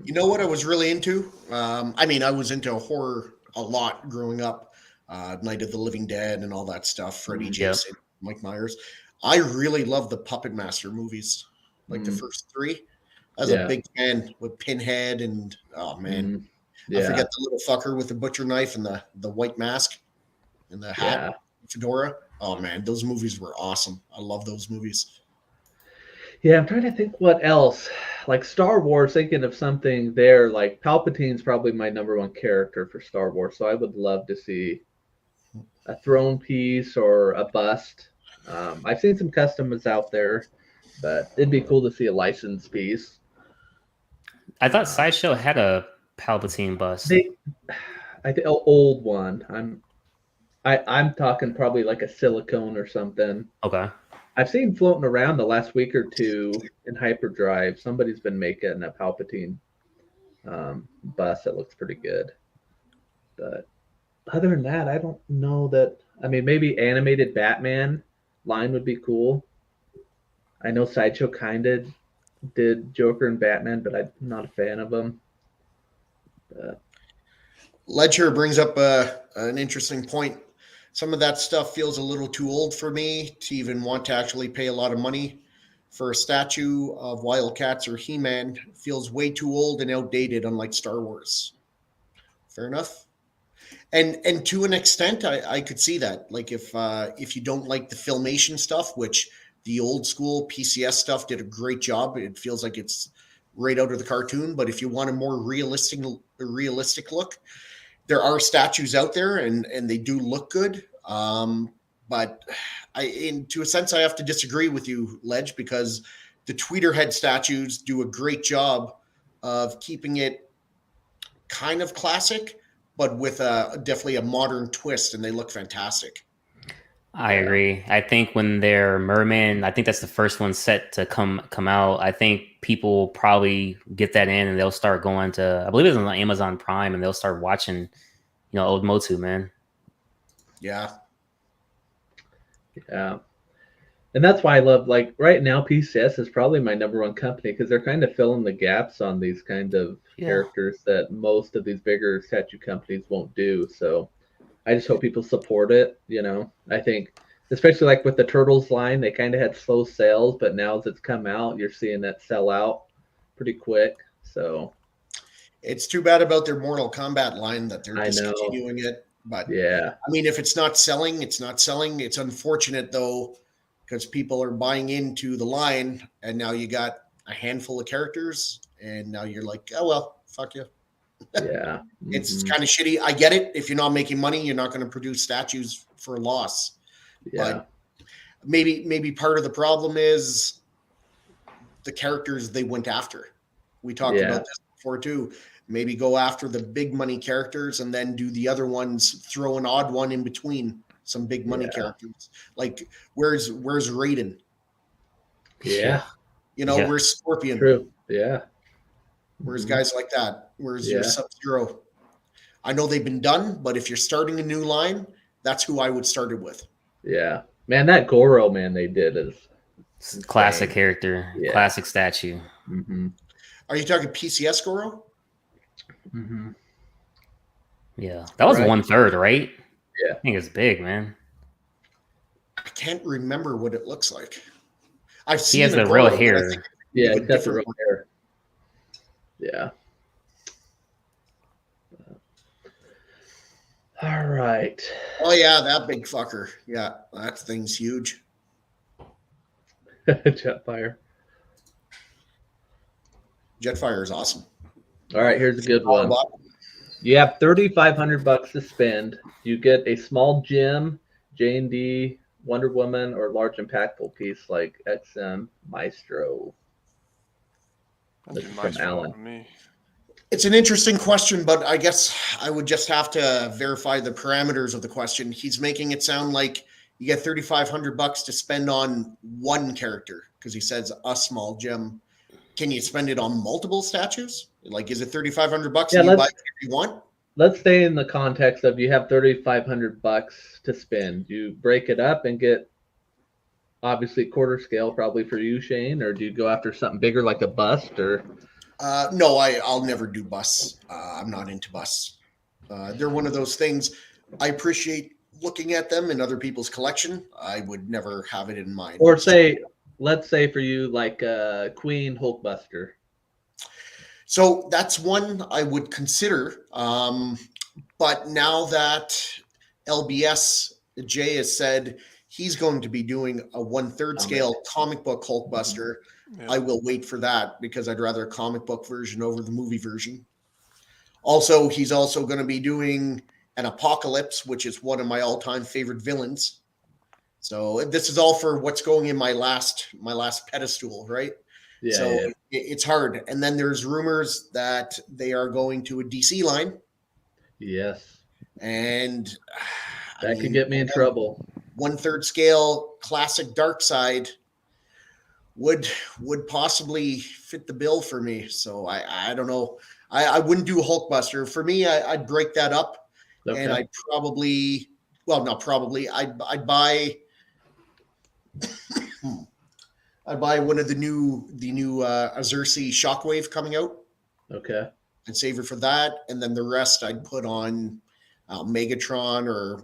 You know what I was really into? I mean, I was into horror a lot growing up. Night of the Living Dead and all that stuff. Freddy, Jason, Mike Myers. I really love the Puppet Master movies, like the first 3. I was a big fan with Pinhead and oh man, I forget the little fucker with the butcher knife and the white mask and the hat, fedora. Oh man, those movies were awesome. I love those movies. Yeah, I'm trying to think what else. Like Star Wars, thinking of something there. Like Palpatine's probably my number 1 character for Star Wars, so I would love to see a throne piece or a bust. I've seen some customs out there, but it'd be cool to see a license piece. I thought Sideshow had a Palpatine bust. I think old one. I'm talking probably like a silicone or something. Okay. I've seen floating around the last week or two in hyperdrive. Somebody's been making a Palpatine bust that looks pretty good. But other than that, I don't know that. I mean, maybe animated Batman line would be cool. I know Sideshow kind of did Joker and Batman, but I'm not a fan of them. Ledger brings up an interesting point. Some of that stuff feels a little too old for me to even want to actually pay a lot of money for a statue of Wildcats or He-Man. Feels way too old and outdated, unlike Star Wars. Fair enough. And to an extent, I could see that. Like if you don't like the filmation stuff, which the old school PCS stuff did a great job. It feels like it's right out of the cartoon. But if you want a more realistic look, there are statues out there and they do look good. But to a sense, I have to disagree with you, Ledge, because the Tweeterhead statues do a great job of keeping it kind of classic, but with definitely a modern twist, and they look fantastic. I agree. I think when they're Merman, I think that's the first one set to come out. I think people probably get that in and they'll start going to, I believe it's on Amazon Prime, and they'll start watching, old Motu, man. Yeah. Yeah. And that's why I love, like, right now, PCS is probably my number 1 company because they're kind of filling the gaps on these kind of characters that most of these bigger statue companies won't do. So I just hope people support it. I think, especially like with the Turtles line, they kind of had slow sales, but now as it's come out, you're seeing that sell out pretty quick. So it's too bad about their Mortal Kombat line that they're discontinuing it. But yeah, I mean, if it's not selling, it's not selling. It's unfortunate though, because people are buying into the line, and now you got a handful of characters, and now you're like, oh well, fuck you. Yeah. It's kind of shitty. I get it. If you're not making money, you're not going to produce statues for a loss. Yeah. But maybe part of the problem is the characters they went after. We talked about this before too. Maybe go after the big money characters and then do the other ones, throw an odd one in between some big money characters. Like where's Raiden? Yeah. Where's Scorpion? True. Yeah. Where's guys like that? Where's your Sub-Zero? I know they've been done, but if you're starting a new line, that's who I would start it with. Yeah. Man, that Goro man they did is Classic character, Yeah. classic statue. Mm-hmm. Are you talking PCS Goro? Mm-hmm. Yeah, that was Right. 1/3, right? Yeah. I think it's big, man. I can't remember what it looks like. I've He seen has a the real Goro, but I hair. think Yeah, a he's got the different real one. hair. Yeah. All right. Oh yeah, that big fucker. Yeah, that thing's huge. Jetfire. Jetfire is awesome. All right, here's a good one. Autobot. You have $3,500 to spend. You get a small gem, J&D, Wonder Woman, or large impactful piece like XM Maestro. That'd This be is from Maestro Alan. for me. It's an interesting question, but I guess I would just have to verify the parameters of the question. He's making it sound like you get $3,500 to spend on one character because he says a small gem. Can you spend it on multiple statues? Like, is it $3,500 Yeah, and you buy let's- whatever you want? Let's stay in the context of you have $3,500 to spend. You break it up and get obviously quarter scale probably for you, Shane, or do you go after something bigger like a bust or? No, I'll never do busts. I'm not into busts. They're one of those things. I appreciate looking at them in other people's collection. I would never have it in mine. Or say, let's say for you like Queen Hulkbuster. So that's one I would consider. But now that LBS Jay has said he's going to be doing a 1/3 scale comic book Hulkbuster, Yeah. I will wait for that because I'd rather a comic book version over the movie version. Also, he's also going to be doing an Apocalypse, which is one of my all-time favorite villains. So this is all for what's going in my last pedestal, right? Yeah. So yeah. it's hard. And then there's rumors that they are going to a DC line, Yes. and That could get me in trouble. 1/3 scale classic Dark Side would possibly fit the bill for me. So I don't know. I wouldn't do Hulkbuster. For me, I'd break that up, Okay. and I'd probably, well, not probably, I'd buy I'd buy one of the new Azersi Shockwave coming out. Okay. I'd save it for that, and then the rest I'd put on Megatron or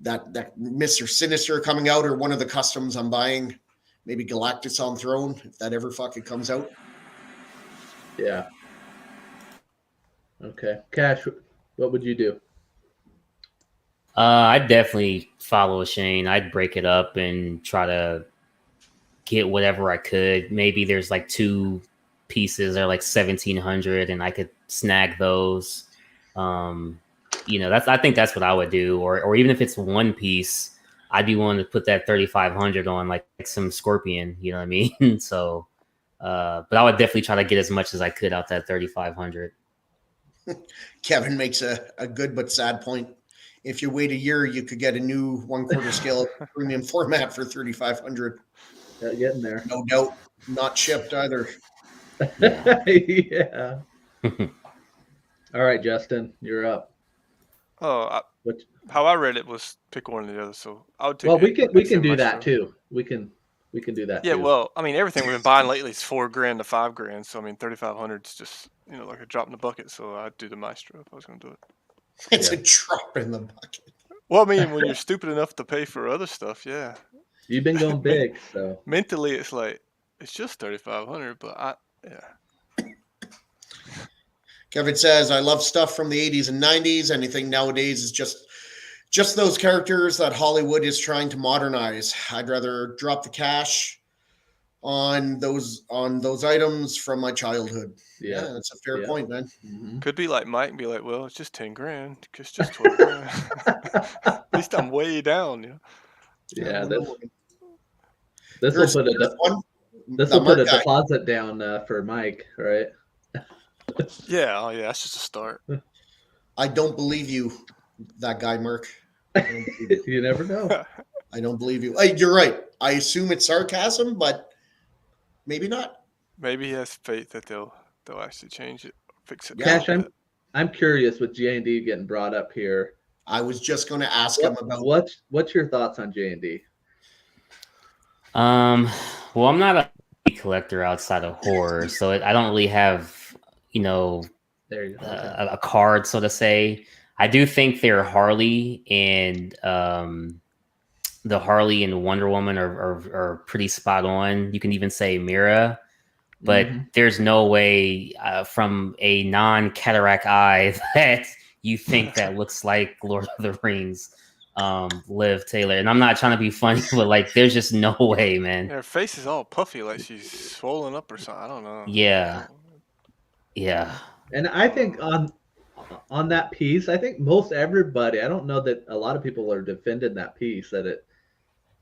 that Mr. Sinister coming out, or one of the customs I'm buying, maybe Galactus on Throne if that ever fucking comes out. Yeah. Okay. Cash, what would you do? I'd definitely follow Shane. I'd break it up and try to get whatever I could. Maybe there's like 2 pieces that are like 1,700 and I could snag those. I think that's what I would do. Or even if it's one piece, I'd be willing to put that 3,500 on like some Scorpion, you know what I mean? So, but I would definitely try to get as much as I could out that 3,500. Kevin makes a good but sad point. If you wait a year, you could get a new 1/4 scale premium format for 3,500. Getting there. No doubt, not shipped either. Yeah. All right, Justin, you're up. Oh, What? how I read it was pick one or the other. So I would take. Well, we can XM do Maestro. that too. We can do that. Yeah, too. well, I mean, everything we've been buying lately is $4,000 to $5,000. So I mean, 3,500 is just like a drop in the bucket. So I'd do the Maestro if I was going to do it. It's a drop in the bucket. Well, I mean, when you're stupid enough to pay for other stuff, yeah. You've been going big, so Mentally, it's like it's just 3,500, but yeah. Kevin says, I love stuff from the 80s and 90s. Anything nowadays is just those characters that Hollywood is trying to modernize. I'd rather drop the cash on those items from my childhood. Yeah, that's a fair point, man. Mhm. Could be like Mike and be like, well, it's just 10 grand. It's just 12 grand. At least I'm way down. Yeah, Wonder this Woman. will put There's one, this that will put a Mark guy. deposit down for Mike, right? Yeah, oh yeah, that's just a start. I don't believe you, that guy, Mark. I don't believe you. You never know. I don't believe you. Hey, you're right. I assume it's sarcasm, but maybe not. Maybe he has faith that they'll actually change it, fix it. Yeah. Cash, I'm curious with J&D getting brought up here. I was just going to ask him about. What's your thoughts on J&D? Well, I'm not a collector outside of horror, so I don't really have, you know, There you go. Okay. a card, so to say. I do think their Harley and the Harley and Wonder Woman are pretty spot on. You can even say Mira, but Mhm. there's no way from a non-cataract eye that you think that looks like Lord of the Rings, Liv Taylor. And I'm not trying to be funny, but like, there's just no way, man. Her face is all puffy, like she's swollen up or something. I don't know. Yeah, yeah. And I think on that piece, I think most everybody, I don't know that a lot of people are defending that piece, that it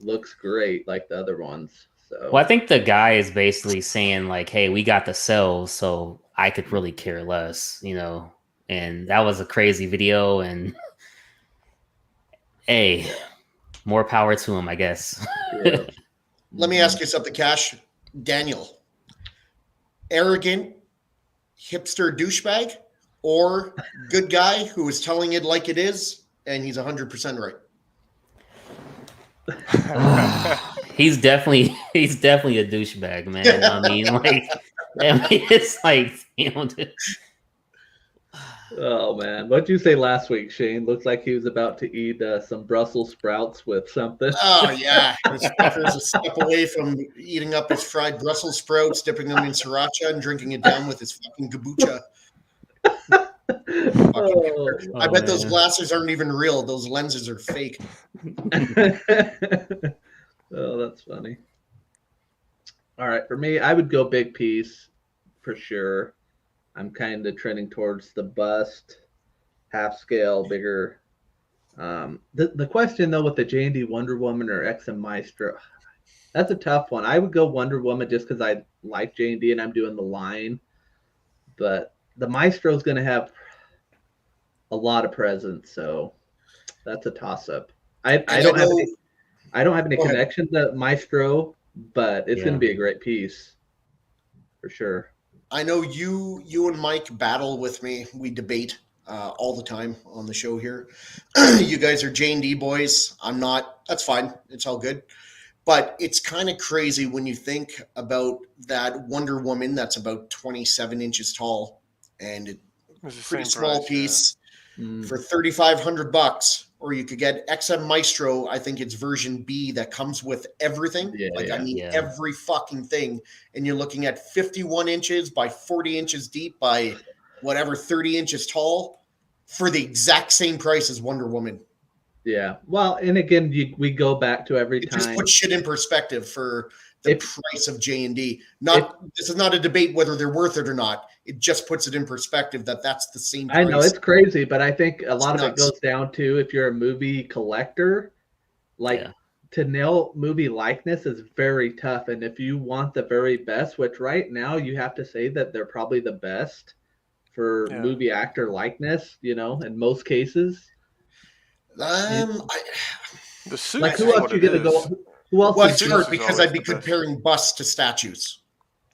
looks great like the other ones. So Well, I think the guy is basically saying like, "Hey, we got the cells, so I could really care less," you know. And that was a crazy video, and hey, more power to him, I guess. yeah. Let me ask you something, Cash. Daniel, arrogant hipster douchebag or good guy who is telling it like it is and he's 100% right? he's definitely a douchebag, man. I mean, like, it's like, you know, Oh man, what'd you say last week, Shane? Looks like he was about to eat some Brussels sprouts with something. Oh, yeah. This fucker's a step away from eating up his fried Brussels sprouts, dipping them in sriracha, and drinking it down with his fucking kombucha. Oh, I bet those man. glasses aren't even real. Those lenses are fake. oh, that's funny. All right, for me, I would go big piece for sure. I'm kind of trending towards the bust, half scale, bigger. The question though with the J&D Wonder Woman or XM Maestro, that's a tough one. I would go Wonder Woman just because I like J&D and I'm doing the line, but the Maestro is going to have a lot of presence, so that's a toss up. I don't have any Go ahead. connection to Maestro, but it's going to be a great piece for sure. I know you and Mike battle with me. We debate all the time on the show here. You guys are J&D boys. I'm not. That's fine. It's all good. But it's kind of crazy when you think about that Wonder Woman that's about 27 inches tall and It's the pretty same small price, piece Mm. for $3,500. Or you could get XM Maestro. I think it's version B that comes with everything. I mean, Yeah. every fucking thing. And you're looking at 51 inches by 40 inches deep by whatever 30 inches tall for the exact same price as Wonder Woman. Yeah. Well, and again, we go back to every It time. just puts shit in perspective for the price of J&D. This is not a debate whether they're worth it or not. It just puts it in perspective that that's the same price. I know it's crazy, but I think a lot of it nuts. goes down to if you're a movie collector, like to nail movie likeness is very tough. And if you want the very best, which right now you have to say that they're probably the best for movie actor likeness, you know, in most cases. The suit like who else you gonna go? Who else? Well, it's hard because I'd be comparing busts to statues.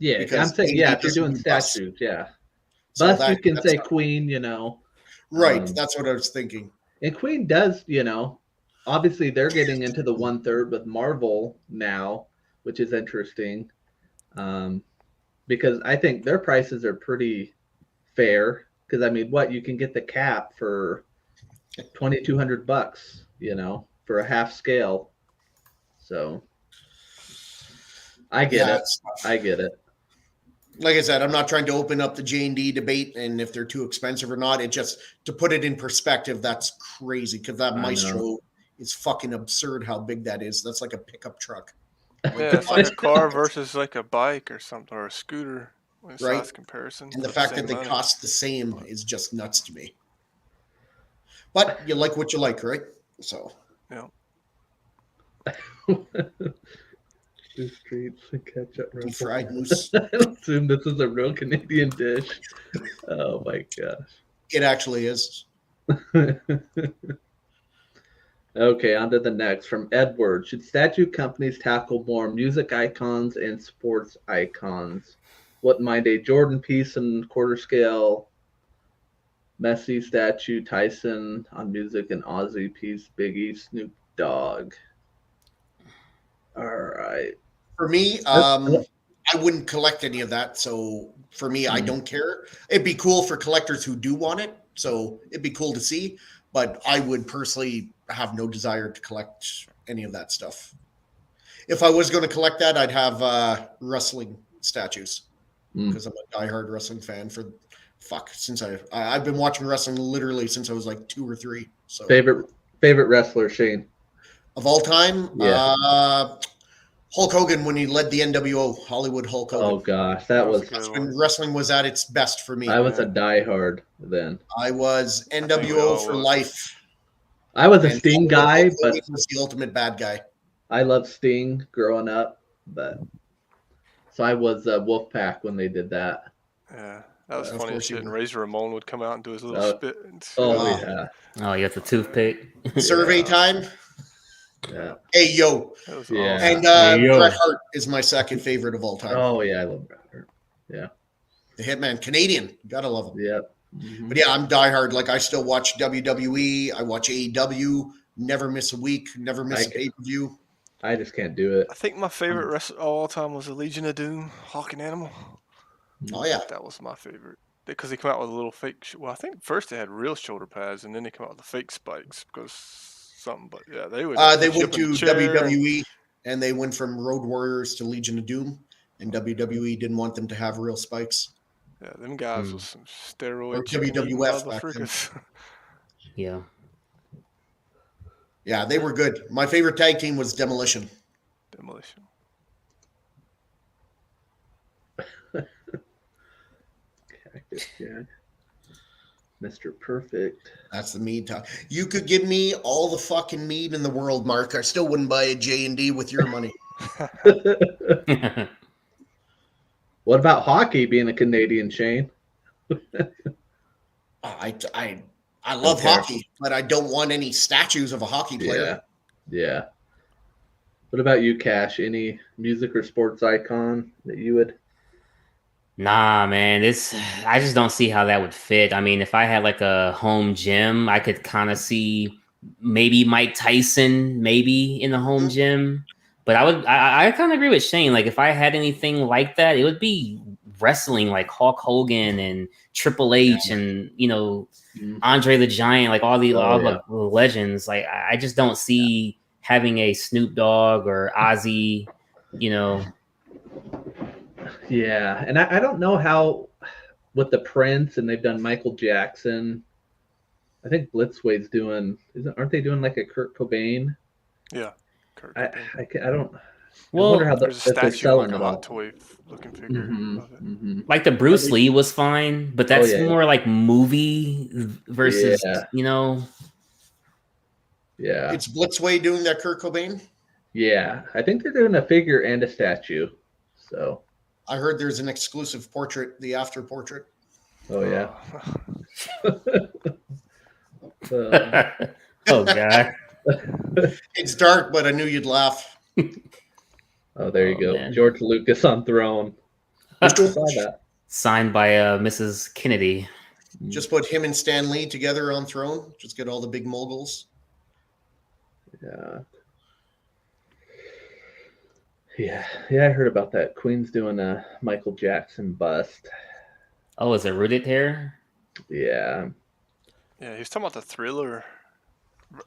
Yeah, I'm saying if you're doing statues, So bust you can say Queen, you know. Right, that's what I was thinking. And Queen does, you know, obviously they're getting into the 1/3 with Marvel now, which is interesting, because I think their prices are pretty fair. Because I mean, what you can get the Cap for $2,200, you know, for a half scale. So I get it. I get it. Like I said, I'm not trying to open up the J&D debate and if they're too expensive or not. It just, to put it in perspective, that's crazy because that Maestro is fucking absurd how big that is. That's like a pickup truck. Yeah, it's like a car versus like a bike or something, or a scooter. Right. Size comparison. And the fact that they cost the same is just nuts to me. But you like what you like, right? So. Yeah. Two streets and ketchup. Deep fried moose. I assume this is a real Canadian dish. Oh my gosh. It actually is. Okay, on to the next from Edward. Should statue companies tackle more music icons and sports icons? Wouldn't mind a Jordan piece and quarter scale, Messi statue, Tyson on music, and Aussie piece, Biggie, Snoop Dogg. All right. For me, I wouldn't collect any of that. So for me, I don't care. It'd be cool for collectors who do want it. So it'd be cool to see. But I would personally have no desire to collect any of that stuff. If I was going to collect that, I'd have wrestling statues because I'm a diehard wrestling fan. Since I've been watching wrestling literally since I was like 2 or 3. So favorite wrestler, Shane, of all time, Yeah. Hulk Hogan when he led the NWO, Hollywood Hulk Hogan. Oh gosh, that's when wrestling was at its best for me. I was a diehard then. I was NWO for life. I was a Sting guy, Hulk but Hogan was the ultimate bad guy. I loved Sting growing up, but so I was Wolfpack when they did that. Yeah, that was funny as shit. And Razor Ramon would come out and do his little spit. Yeah. Oh, you got the toothpick. Survey time. Yeah. Hey yo. That was Yeah. awesome. And Bret Hart is my second favorite of all time. Oh yeah, I love Bret Hart. Yeah. The Hitman, Canadian. You gotta love him. Yep. But yeah, I'm diehard. Like I still watch WWE. I watch AEW. Never miss a week. Never miss a pay-per-view. I just can't do it. I think my favorite wrestler of all time was the Legion of Doom, Hawk and Animal. Oh yeah, that was my favorite because they come out with a little fake. Well, I think first they had real shoulder pads, and then they come out with the fake spikes because something. But yeah, they would. They went to WWE, and they went from Road Warriors to Legion of Doom, and WWE didn't want them to have real spikes. Yeah, them guys with some steroid. Or WWF back then. Yeah. Yeah, they were good. My favorite tag team was Demolition. Yeah. Mr. Perfect. That's the mead talk. You could give me all the fucking mead in the world, Mark. I still wouldn't buy a J&D with your money. What about hockey being a Canadian, Shane? I love hockey, but I don't want any statues of a hockey player. Yeah. What about you, Cash? Any music or sports icon that you would? Nah, man, I just don't see how that would fit. I mean, if I had like a home gym, I could kind of see maybe Mike Tyson, maybe in the home gym. But I kind of agree with Shane. Like, if I had anything like that, it would be wrestling, like Hulk Hogan and Triple H and, Andre the Giant, like all the legends. Like, I just don't see having a Snoop Dogg or Ozzy, Yeah, and I don't know how with the Prince, and they've done Michael Jackson. I think Blitzway's aren't they doing like a Kurt Cobain? Yeah, Kurt Cobain. I don't. Well, I wonder how there's a statue like a hot toy looking figure. Like the Bruce Lee was fine, but that's more like movie versus Yeah. It's Blitzway doing that Kurt Cobain? Yeah, I think they're doing a figure and a statue. So I heard there's an exclusive portrait, the after portrait. Oh yeah. Oh god. It's dark, but I knew you'd laugh. Oh, there you go. Man. George Lucas on throne. I saw that. Signed by Mrs. Kennedy. Just put him and Stan Lee together on throne. Just get all the big moguls. Yeah, I heard about that. Queen's doing a Michael Jackson bust. Oh, is it rooted here? Yeah. Yeah, he was talking about the Thriller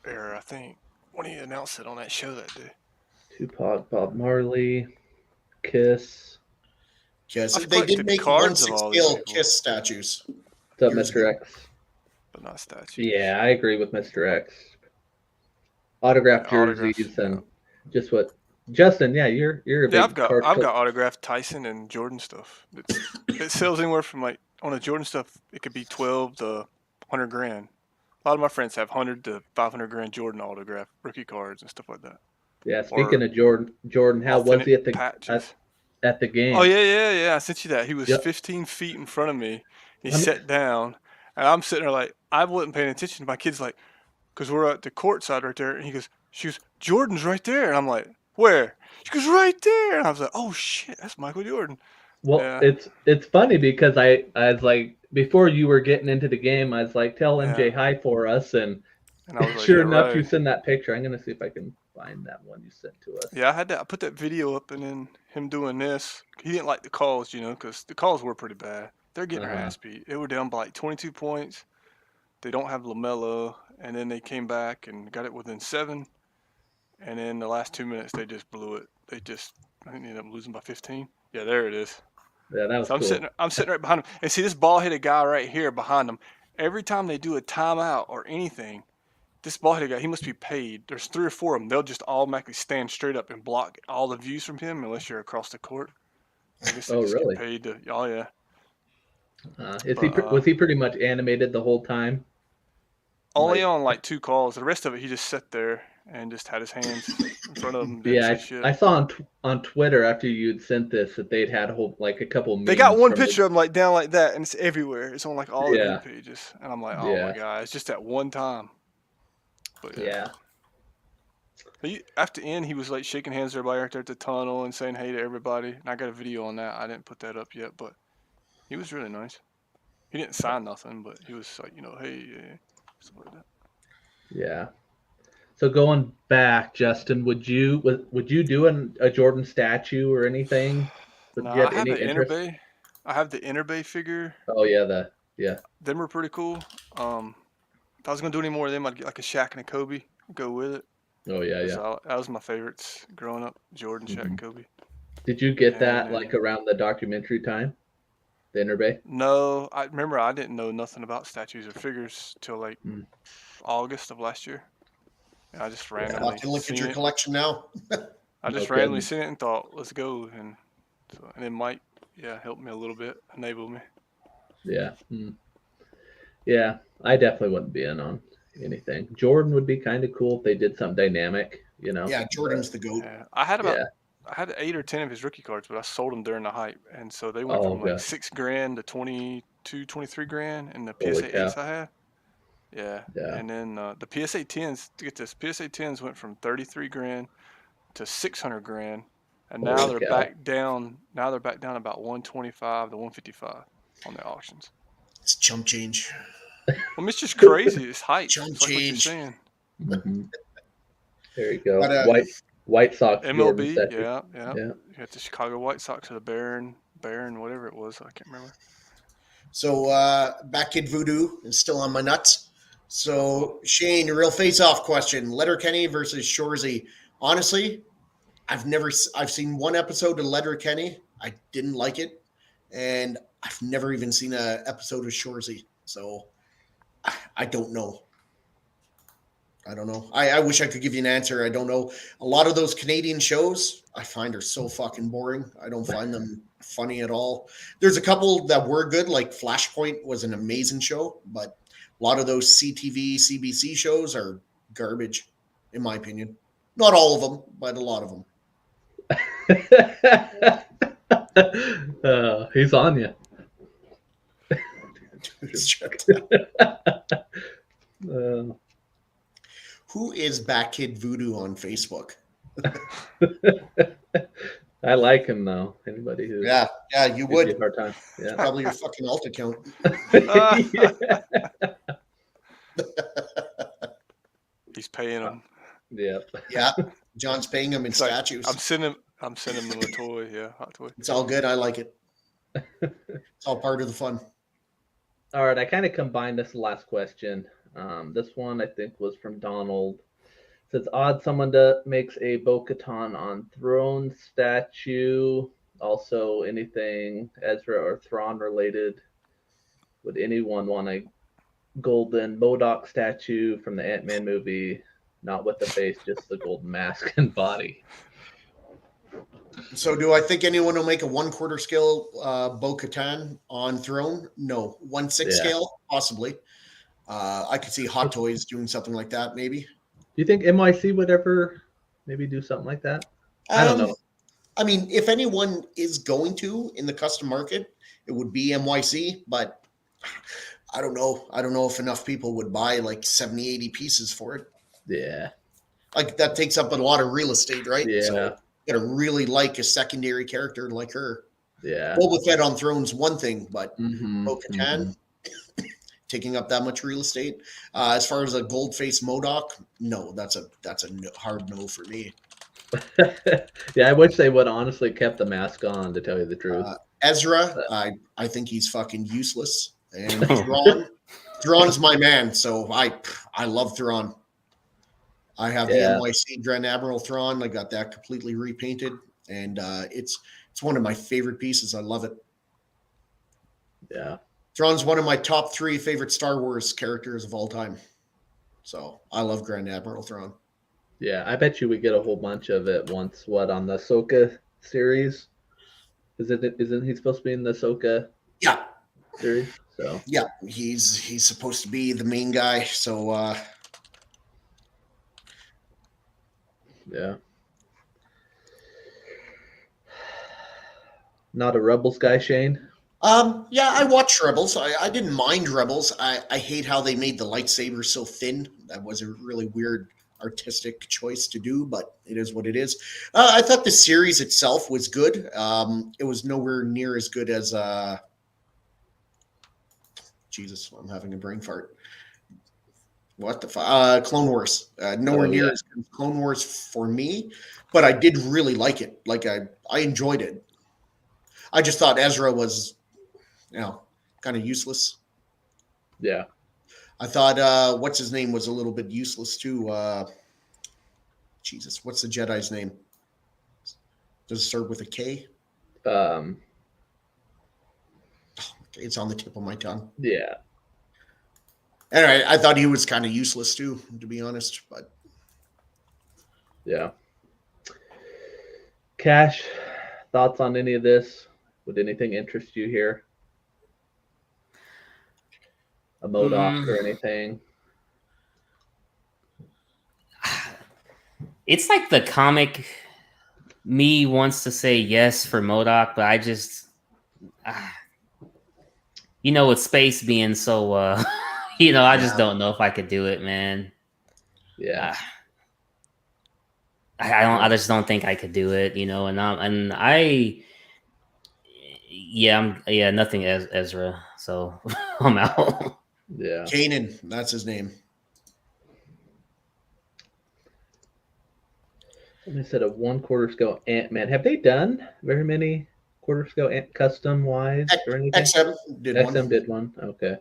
era, I think, when he announced it on that show that day. Tupac, Bob Marley, Kiss. Yes, they did make 1/6 Kiss statues. What's up, Mr. X? But not statues. Yeah, I agree with Mr. X. Autographed jerseys and just what Justin. Yeah, you're a big. I've got autographed Tyson and Jordan stuff. It sells anywhere from like on the Jordan stuff. It could be 12 to 100 grand. A lot of my friends have 100 to 500 grand Jordan autograph rookie cards and stuff like that. Yeah, speaking of Jordan, how was he at the game? Oh yeah. I sent you that. He was 15 feet in front of me. He sat down, and I'm sitting there like I wasn't paying attention. My kid's like, because we're at the court side right there, and she goes, Jordan's right there, and I'm like, where? She goes, right there, and I was like, oh shit, that's Michael Jordan. Well, it's funny because I was like, before you were getting into the game, I was like, tell MJ hi for us, and I was like, sure enough, you send that picture. I'm gonna see if I can find that one you sent to us. Yeah, I put that video up, and then him doing this. He didn't like the calls, because the calls were pretty bad. They're getting their Uh-huh. ass beat. They were down by like 22 points. They don't have LaMelo, and then they came back and got it within 7. And then the last 2 minutes, they just blew it. I think they ended up losing by 15. Yeah, there it is. Yeah, that was So cool. I'm sitting right behind him, and see this ball-headed guy right here behind him. Every time they do a timeout or anything, this ball-headed guy, he must be paid. There's 3 or 4 of them. They'll just automatically stand straight up and block all the views from him unless you're across the court. I guess they Oh, just really? get paid to. Oh yeah. Was he pretty much animated the whole time? Only on like 2 calls. The rest of it, he just sat there and just had his hands in front of him. Yeah, I saw on Twitter after you'd sent this that they'd had a couple. They got one picture of him like down like that, and it's everywhere. It's on like all the Yeah. view pages, and I'm like, oh my god, it's just that one time. But yeah. After the end, he was like shaking hands with everybody right there at the tunnel and saying hey to everybody. And I got a video on that. I didn't put that up yet, but he was really nice. He didn't sign nothing, but he was like, hey, stuff like that. Yeah. So going back, Justin, would you do a Jordan statue or anything? No, I have the Interbay. I have the Interbay figure. Oh yeah, Them were pretty cool. If I was gonna do any more of them, I'd get like a Shaq and a Kobe. Go with it. Oh yeah. That was my favorites growing up. Jordan, Shaq, and Kobe. Did you get that like around the documentary time? The Interbay? No, I remember I didn't know nothing about statues or figures till like August of last year. And I just randomly I can look at your collection now. I just randomly seen it and thought, let's go. And then Mike, helped me a little bit, enabled me. Yeah. Yeah, I definitely wouldn't be in on anything. Jordan would be kind of cool if they did something dynamic, Yeah, Jordan's the GOAT. Yeah. I had 8 or 10 of his rookie cards, but I sold them during the hype. And so they went from like $6,000 to 22, 23 grand in the PSA 8s I had. Yeah. And then the PSA 10s, to get this, PSA 10s went from 33 grand to 600 grand. And now they're back down. Now they're back down about 125 to 155 on their auctions. It's chump change. Well, it's just crazy. It's hype. Chump it's like change. What you're saying. Mm-hmm. There you go. But, White Sox. MLB. Yeah. You got the Chicago White Sox or the Baron, whatever it was. I can't remember. So Back Kid Voodoo is still on my nuts. So Shane, real face-off question: Letterkenny versus Shorzy. Honestly, I've seen one episode of Letterkenny. I didn't like it, and I've never even seen an episode of Shorzy. So I don't know. I wish I could give you an answer. I don't know. A lot of those Canadian shows I find are so fucking boring. I don't find them funny at all. There's a couple that were good, like Flashpoint was an amazing show, but a lot of those CTV, CBC shows are garbage, in my opinion. Not all of them, but a lot of them. He's on you. Who is Back Kid Voodoo on Facebook? I like him though. Anybody who you would. A hard time. Yeah. Probably your fucking alt account. He's paying him. Yeah. John's paying him in statues. I'm sending him a toy. Yeah, hot toy. It's all good. I like it. It's all part of the fun. All right, I kind of combined this last question. This one I think was from Donald. It says, odd someone makes a Bo-Katan on Throne statue. Also, anything Ezra or Thrawn related. Would anyone want a golden MODOK statue from the Ant-Man movie? Not with the face, just the golden mask and body. So do I think anyone will make a 1/4 scale Bo-Katan on Throne? No. 1/6 scale? Possibly. I could see Hot Toys doing something like that, maybe. Do you think NYC would ever maybe do something like that? I don't know. I mean, if anyone is going to in the custom market, it would be NYC, but I don't know. I don't know if enough people would buy like 70, 80 pieces for it. Yeah. Like that takes up a lot of real estate, right? Yeah. So you gotta really like a secondary character like her. Yeah. Boba Fett on Throne's one thing, but Bo-Katan taking up that much real estate. As far as a gold face MODOK, no, that's a hard no for me. Yeah, I wish they would honestly kept the mask on, to tell you the truth. Ezra, I think he's fucking useless. And Thrawn's my man, so I love Thrawn. I have the Yeah. NYC Grand Admiral Thrawn. I got that completely repainted, and it's one of my favorite pieces. I love it. Yeah. Thrawn's one of my top 3 favorite Star Wars characters of all time. So I love Grand Admiral Thrawn. Yeah, I bet you we get a whole bunch of it once. What, on the Ahsoka series? Isn't he supposed to be in the Ahsoka Yeah, series? So yeah, he's supposed to be the main guy. So yeah. Not a Rebels guy, Shane? yeah, I watched Rebels. I didn't mind Rebels. I hate how they made the lightsaber so thin. That was a really weird artistic choice to do, but it is what it is. I thought the series itself was good. It was nowhere near as good as Jesus, I'm having a brain fart. What the fuck? Clone Wars. Nowhere near as good as Clone Wars for me, but I did really like it. Like I enjoyed it. I just thought Ezra was, kind of useless. Yeah. I thought what's his name was a little bit useless too. Jesus, what's the Jedi's name? Does it start with a K? It's on the tip of my tongue. Yeah. Anyway, I thought he was kind of useless too, to be honest. But Yeah. Cash, thoughts on any of this? Would anything interest you here? A MODOK or anything? It's like the comic me wants to say yes for MODOK, but I just, with space being so, I just don't know if I could do it, man. Yeah. I just don't think I could do it, nothing as Ezra, so I'm out. Yeah. Kanan, that's his name. And they said a 1/4 scale Ant-Man. Have they done very many 1/4 scale custom wise or anything? XM did one. XM did one. Okay.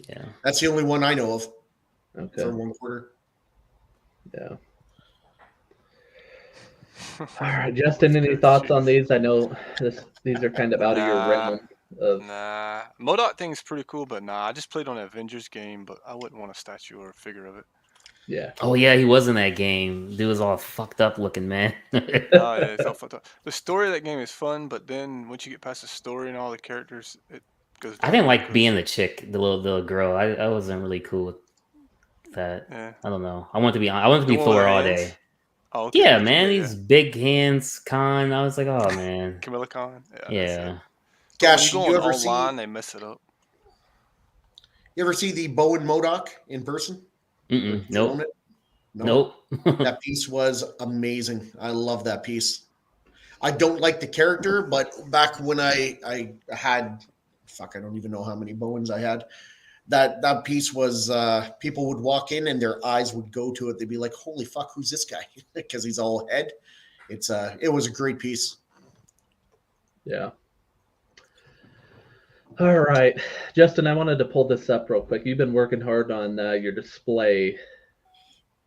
Yeah. That's the only one I know of. Okay. For 1/4. Yeah. All right, Justin, any thoughts on these? I know these are kind of out of your realm of. Nah, MODOK thing is pretty cool, but I just played on an Avengers game, but I wouldn't want a statue or a figure of it. Yeah. Oh yeah, he was in that game. Dude was all fucked up looking, man. Oh yeah, it's all fucked up. The story of that game is fun, but then once you get past the story and all the characters, it goes. I didn't like being the chick, the little girl. I wasn't really cool with that. Yeah. I don't know. I want to be Thor all day. Oh, okay. Yeah, man, these big hands, Khan. I was like, oh man. Camilla Khan. Yeah. Gosh, you ever see? They mess it up. You ever see the Bowen MODOK in person? Nope. Nope. That piece was amazing. I love that piece. I don't like the character, but back when I had, I don't even know how many Bowens I had. That piece was, people would walk in and their eyes would go to it. They'd be like, "Holy fuck, who's this guy?" Because he's all head. It was a great piece. Yeah. All right, Justin, I wanted to pull this up real quick. You've been working hard on your display.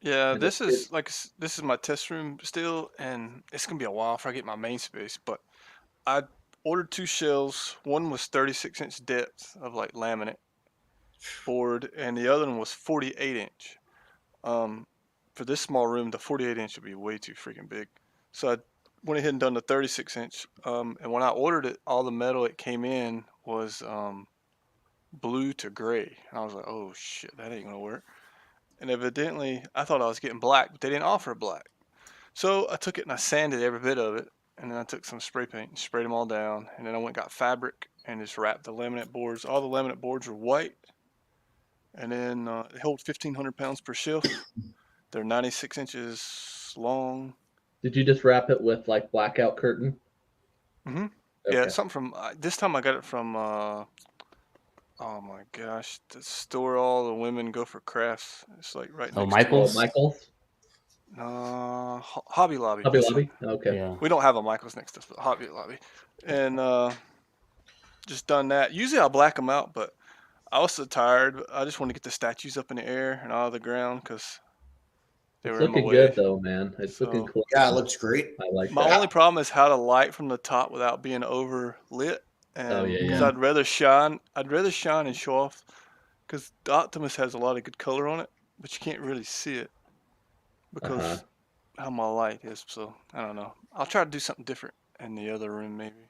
Yeah, this is my test room still, and it's gonna be a while before I get my main space. But I ordered 2 shells. One was 36-inch depth of like laminate board, and the other one was 48-inch. For this small room, the 48-inch would be way too freaking big. So I went ahead and done the 36-inch. And when I ordered it, all the metal it came in was blue to gray. And I was like, oh shit, that ain't gonna work. And evidently, I thought I was getting black, but they didn't offer black. So I took it and I sanded every bit of it. And then I took some spray paint and sprayed them all down. And then I went and got fabric and just wrapped the laminate boards. All the laminate boards were white. And then they hold 1,500 pounds per shelf. They're 96 inches long. Did you just wrap it with like blackout curtain? Mm-hmm. Okay. Yeah, it's something from, this time I got it from, oh my gosh, the store all the women go for crafts. It's like right next Michael's? Michael's? Hobby Lobby. Hobby Yes, sir. Lobby? Okay. Yeah. We don't have a Michaels next to us, but Hobby Lobby. And just done that. Usually I'll black them out, but I was so tired. I just want to get the statues up in the air and out of the ground because they It's were in my looking way. good though, man. It's looking So cool. Yeah, it looks great. I like my that. only problem is how to light from the top without being over lit. And Oh, yeah, because yeah. I'd rather shine and show off because the Optimus has a lot of good color on it, but you can't really see it because Uh-huh. how my light is. So I don't know. I'll try to do something different in the other room maybe.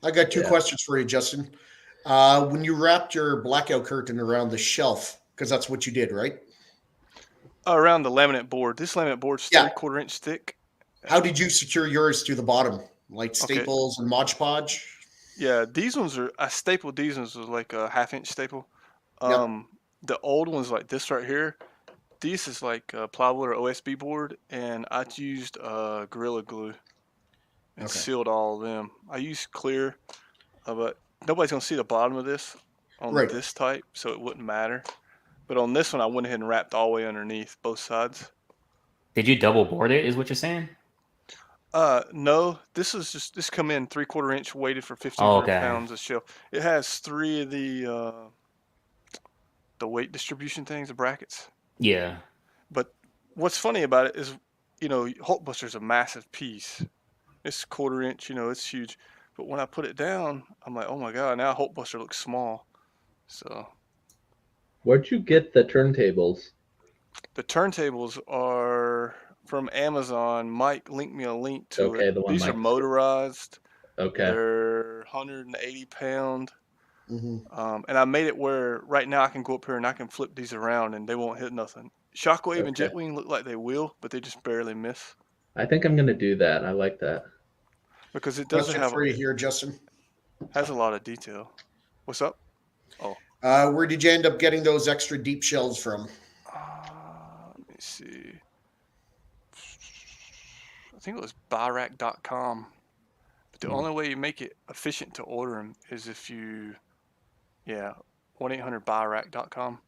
I got two Yeah. questions for you, Justin. When you wrapped your blackout curtain around the shelf, because that's what you did, right? Around the laminate board. This laminate board's Yeah. 3/4 inch thick. How did you secure yours to the bottom? Like Okay. staples and Mod Podge? Yeah, these ones are, I stapled these ones with like a 1/2 inch staple. Yep. The old ones like this right here, this is like plywood or OSB board, and I used Gorilla Glue and Okay. sealed all of them. I used clear, but nobody's gonna see the bottom of this on Right. this type, so it wouldn't matter. But on this one, I went ahead and wrapped all the way underneath both sides. Did you double board it? Is what you're saying? No, this come in 3/4 inch weighted for 1,500 Oh, okay. pounds of shelf. It has 3 of the weight distribution things, the brackets. Yeah. But what's funny about it is, Hulkbuster's a massive piece. It's 1/4 inch, it's huge. But when I put it down, I'm like, oh my god, now Hulkbuster looks small. So Where'd you get the turntables? the turntables are from Amazon. Mike linked me a link to Okay, it. the one These are Mike- motorized. Okay. They're 180 pound. hmm And I made it where right now I can go up here and I can flip these around and they won't hit nothing. Shockwave and Okay. Jetwing look like they will, but they just barely miss I think I'm gonna do that. I like that. because it doesn't Question have for you here, Justin. has a lot of detail. What's up? Where did you end up getting those extra deep shells from? Let me see. I think it was buyrack.com. But the only way you make it efficient to order them is if you, 1-800-buyrack.com.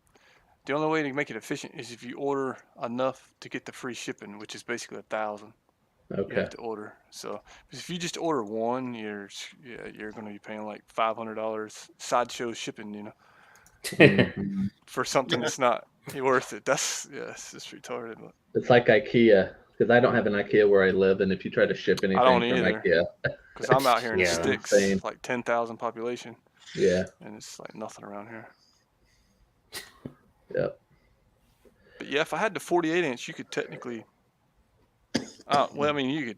The only way to make it efficient is if you order enough to get the free shipping, which is basically 1,000. You Okay. have to order. So if you just order one, you're going to be paying like $500 Sideshow shipping, Mhm. for something that's not worth it. It's just retarded. But It's like IKEA, because I don't have an IKEA where I live, and if you try to ship anything don't from either. IKEA, because I'm out here in the Yeah. sticks, Insane. like 10,000 population, yeah, and it's like nothing around here. yep. But yeah, if I had the 48 inch, you could technically. Well, I mean, you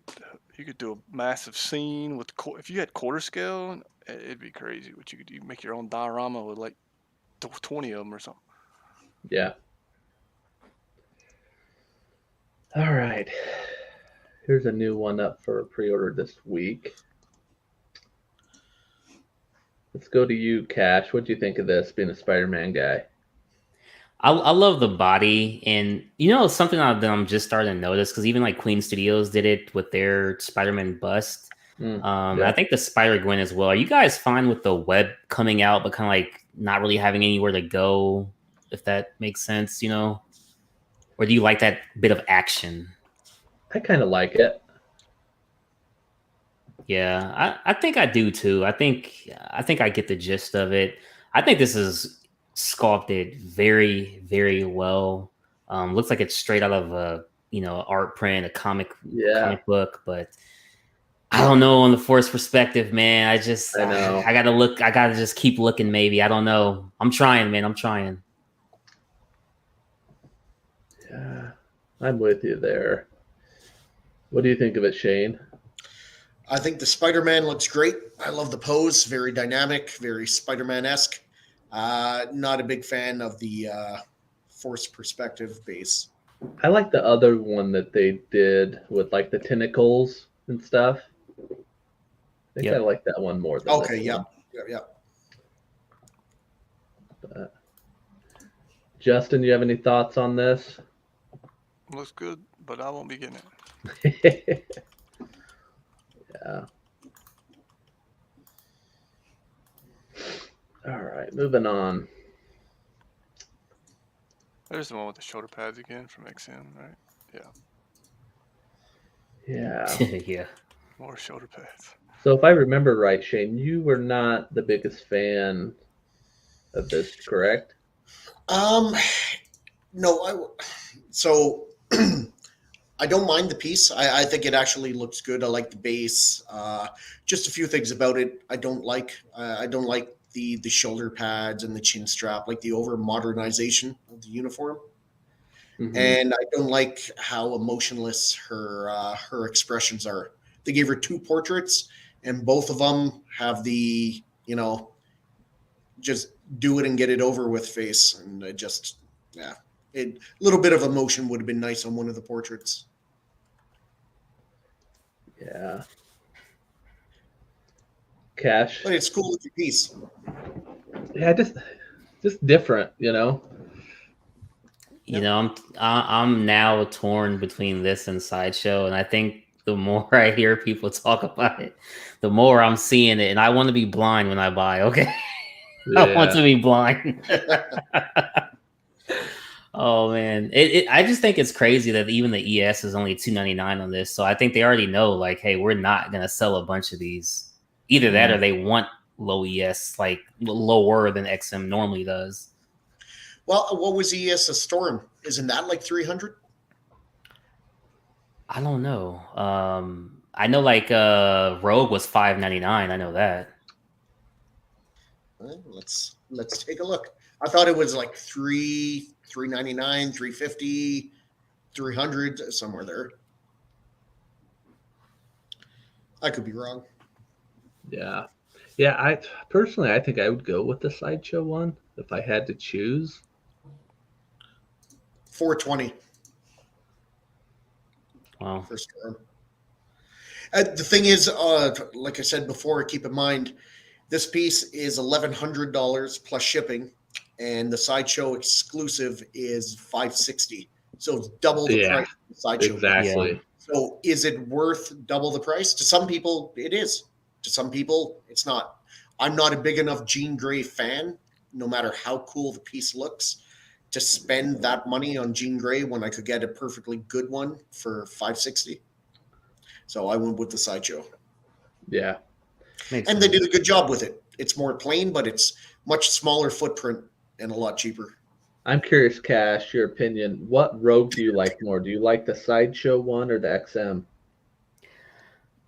could do a massive scene with if you had quarter scale, it'd be crazy. What you could do, you make your own diorama with like 20 of them or something. Yeah. All right. Here's a new one up for pre-order this week. Let's go to you, Cash. What do you think of this, being a Spider-Man guy? I love the body, and something that I'm just starting to notice, because even like Queen Studios did it with their Spider-Man bust. Yeah. I think the Spider-Gwen as well. Are you guys fine with the web coming out, but kind of like not really having anywhere to go, if that makes sense, Or do you like that bit of action? I kind of like it. Yeah, I think I do too. I think I get the gist of it. I think this is sculpted very, very well. Looks like it's straight out of a art print, a comic book, but I don't know on the Force perspective, man. I know. I gotta look. I gotta just keep looking. Maybe I don't know. I'm trying, man. I'm trying. Yeah, I'm with you there. What do you think of it, Shane? I think the Spider-Man looks great. I love the pose, very dynamic, very Spider-Man-esque. Not a big fan of the Force perspective base. I like the other one that they did with like the tentacles and stuff. I think I like that one more than Okay, this yeah. one. Yeah. But, Justin, you have any thoughts on this? Looks good, but I won't be getting it. Yeah. All right, moving on. There's the one with the shoulder pads again from XM, right? Yeah. Yeah. Yeah. More shoulder pads. So if I remember right, Shane, you were not the biggest fan of this, correct? No, so I don't mind the piece. I think it actually looks good. I like the base. Just a few things about it I don't like. I don't like the shoulder pads and the chin strap, like the over modernization of the uniform. Mm-hmm. And I don't like how emotionless her expressions are. They gave her two portraits, and both of them have the just do it and get it over with face, and I just yeah, a little bit of emotion would have been nice on one of the portraits. Yeah. Cash. But it's cool with your piece. Yeah, just different, you know. You know, I'm now torn between this and Sideshow, and I think the more I hear people talk about it, the more I'm seeing it, and I want to be blind when I buy. Okay, I want to be blind. Oh man, I just think it's crazy that even the ES is only $299 on this. So I think they already know, like, hey, we're not gonna sell a bunch of these. Either that, or they want low ES, like lower than XM normally does. Well, what was ES a Storm? Isn't that like 300? I don't know. I know like Rogue was $599. I know that. Well, let's take a look. I thought it was like 399, 350, 300, somewhere there. I could be wrong. Yeah. Yeah, I personally think I would go with the Sideshow one if I had to choose. 420. Wow. For Storm. The thing is, like I said before, keep in mind, this piece is $1,100 plus shipping, and the Sideshow exclusive is $560. So it's double the price of the Sideshow. Exactly. Yeah. So is it worth double the price? To some people, it is. To some people, it's not. I'm not a big enough Jean Grey fan, no matter how cool the piece looks, to spend that money on Jean Grey when I could get a perfectly good one for $560. So I went with the Sideshow. Yeah. Makes and sense. they did a good job with it. It's more plain, but it's much smaller footprint and a lot cheaper. I'm curious, Cash, your opinion. What Rogue do you like more? Do you like the Sideshow one or the XM?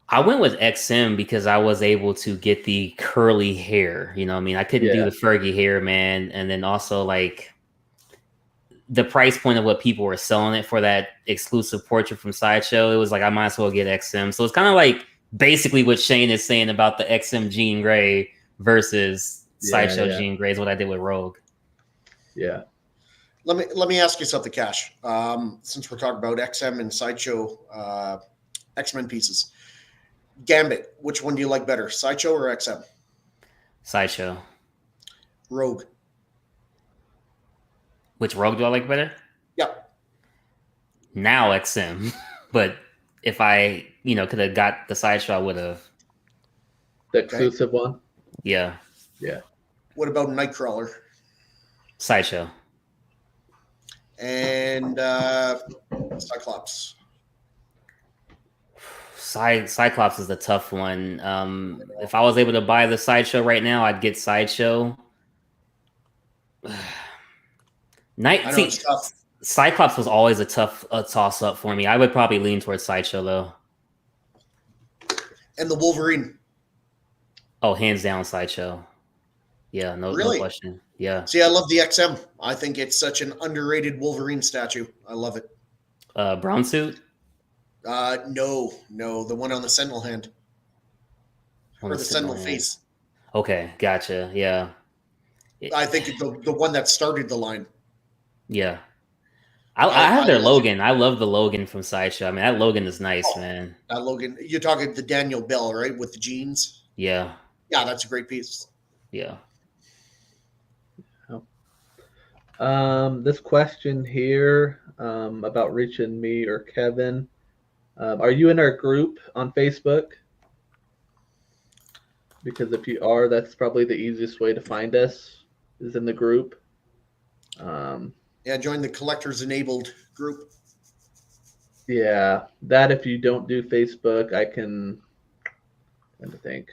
I went with XM because I was able to get the curly hair. You know what I mean? I couldn't do the Fergie hair, man. And then also like the price point of what people were selling it for, that exclusive portrait from Sideshow, it was like I might as well get XM. So it's kind of like basically what Shane is saying about the XM Jean Grey versus Sideshow Jean Grey is what I did with Rogue. Yeah. Let me ask you something, Cash. Since we're talking about XM and Sideshow X-Men pieces, Gambit, which one do you like better, Sideshow or XM? Sideshow. Rogue. Which Rogue do I like better? Yep. Now XM, but if I could have got the Sideshow, I would have. The exclusive one. Yeah. Yeah. What about Nightcrawler? Sideshow. And Cyclops. Cyclops is the tough one. If I was able to buy the Sideshow right now, I'd get Sideshow. It's tough. Cyclops was always a toss up for me. I would probably lean towards Sideshow though. And the Wolverine. Oh, hands down, Sideshow. Yeah, no question. Yeah. See, I love the XM. I think it's such an underrated Wolverine statue. I love it. Brown suit? No, the one on the Sentinel hand. Or the Sentinel face. Okay, gotcha. Yeah. I think the one that started the line. Yeah. I have their Logan. I love the Logan from Sideshow. I mean, that Logan is nice, man. That Logan. You're talking the Daniel Bell, right? With the jeans? Yeah. Yeah, that's a great piece. Yeah. This question here about Rich and me or Kevin. Are you in our group on Facebook? Because if you are, that's probably the easiest way to find us, is in the group. Yeah, join the Collectors Enabled group. Yeah, that if you don't do Facebook, I can trying to think.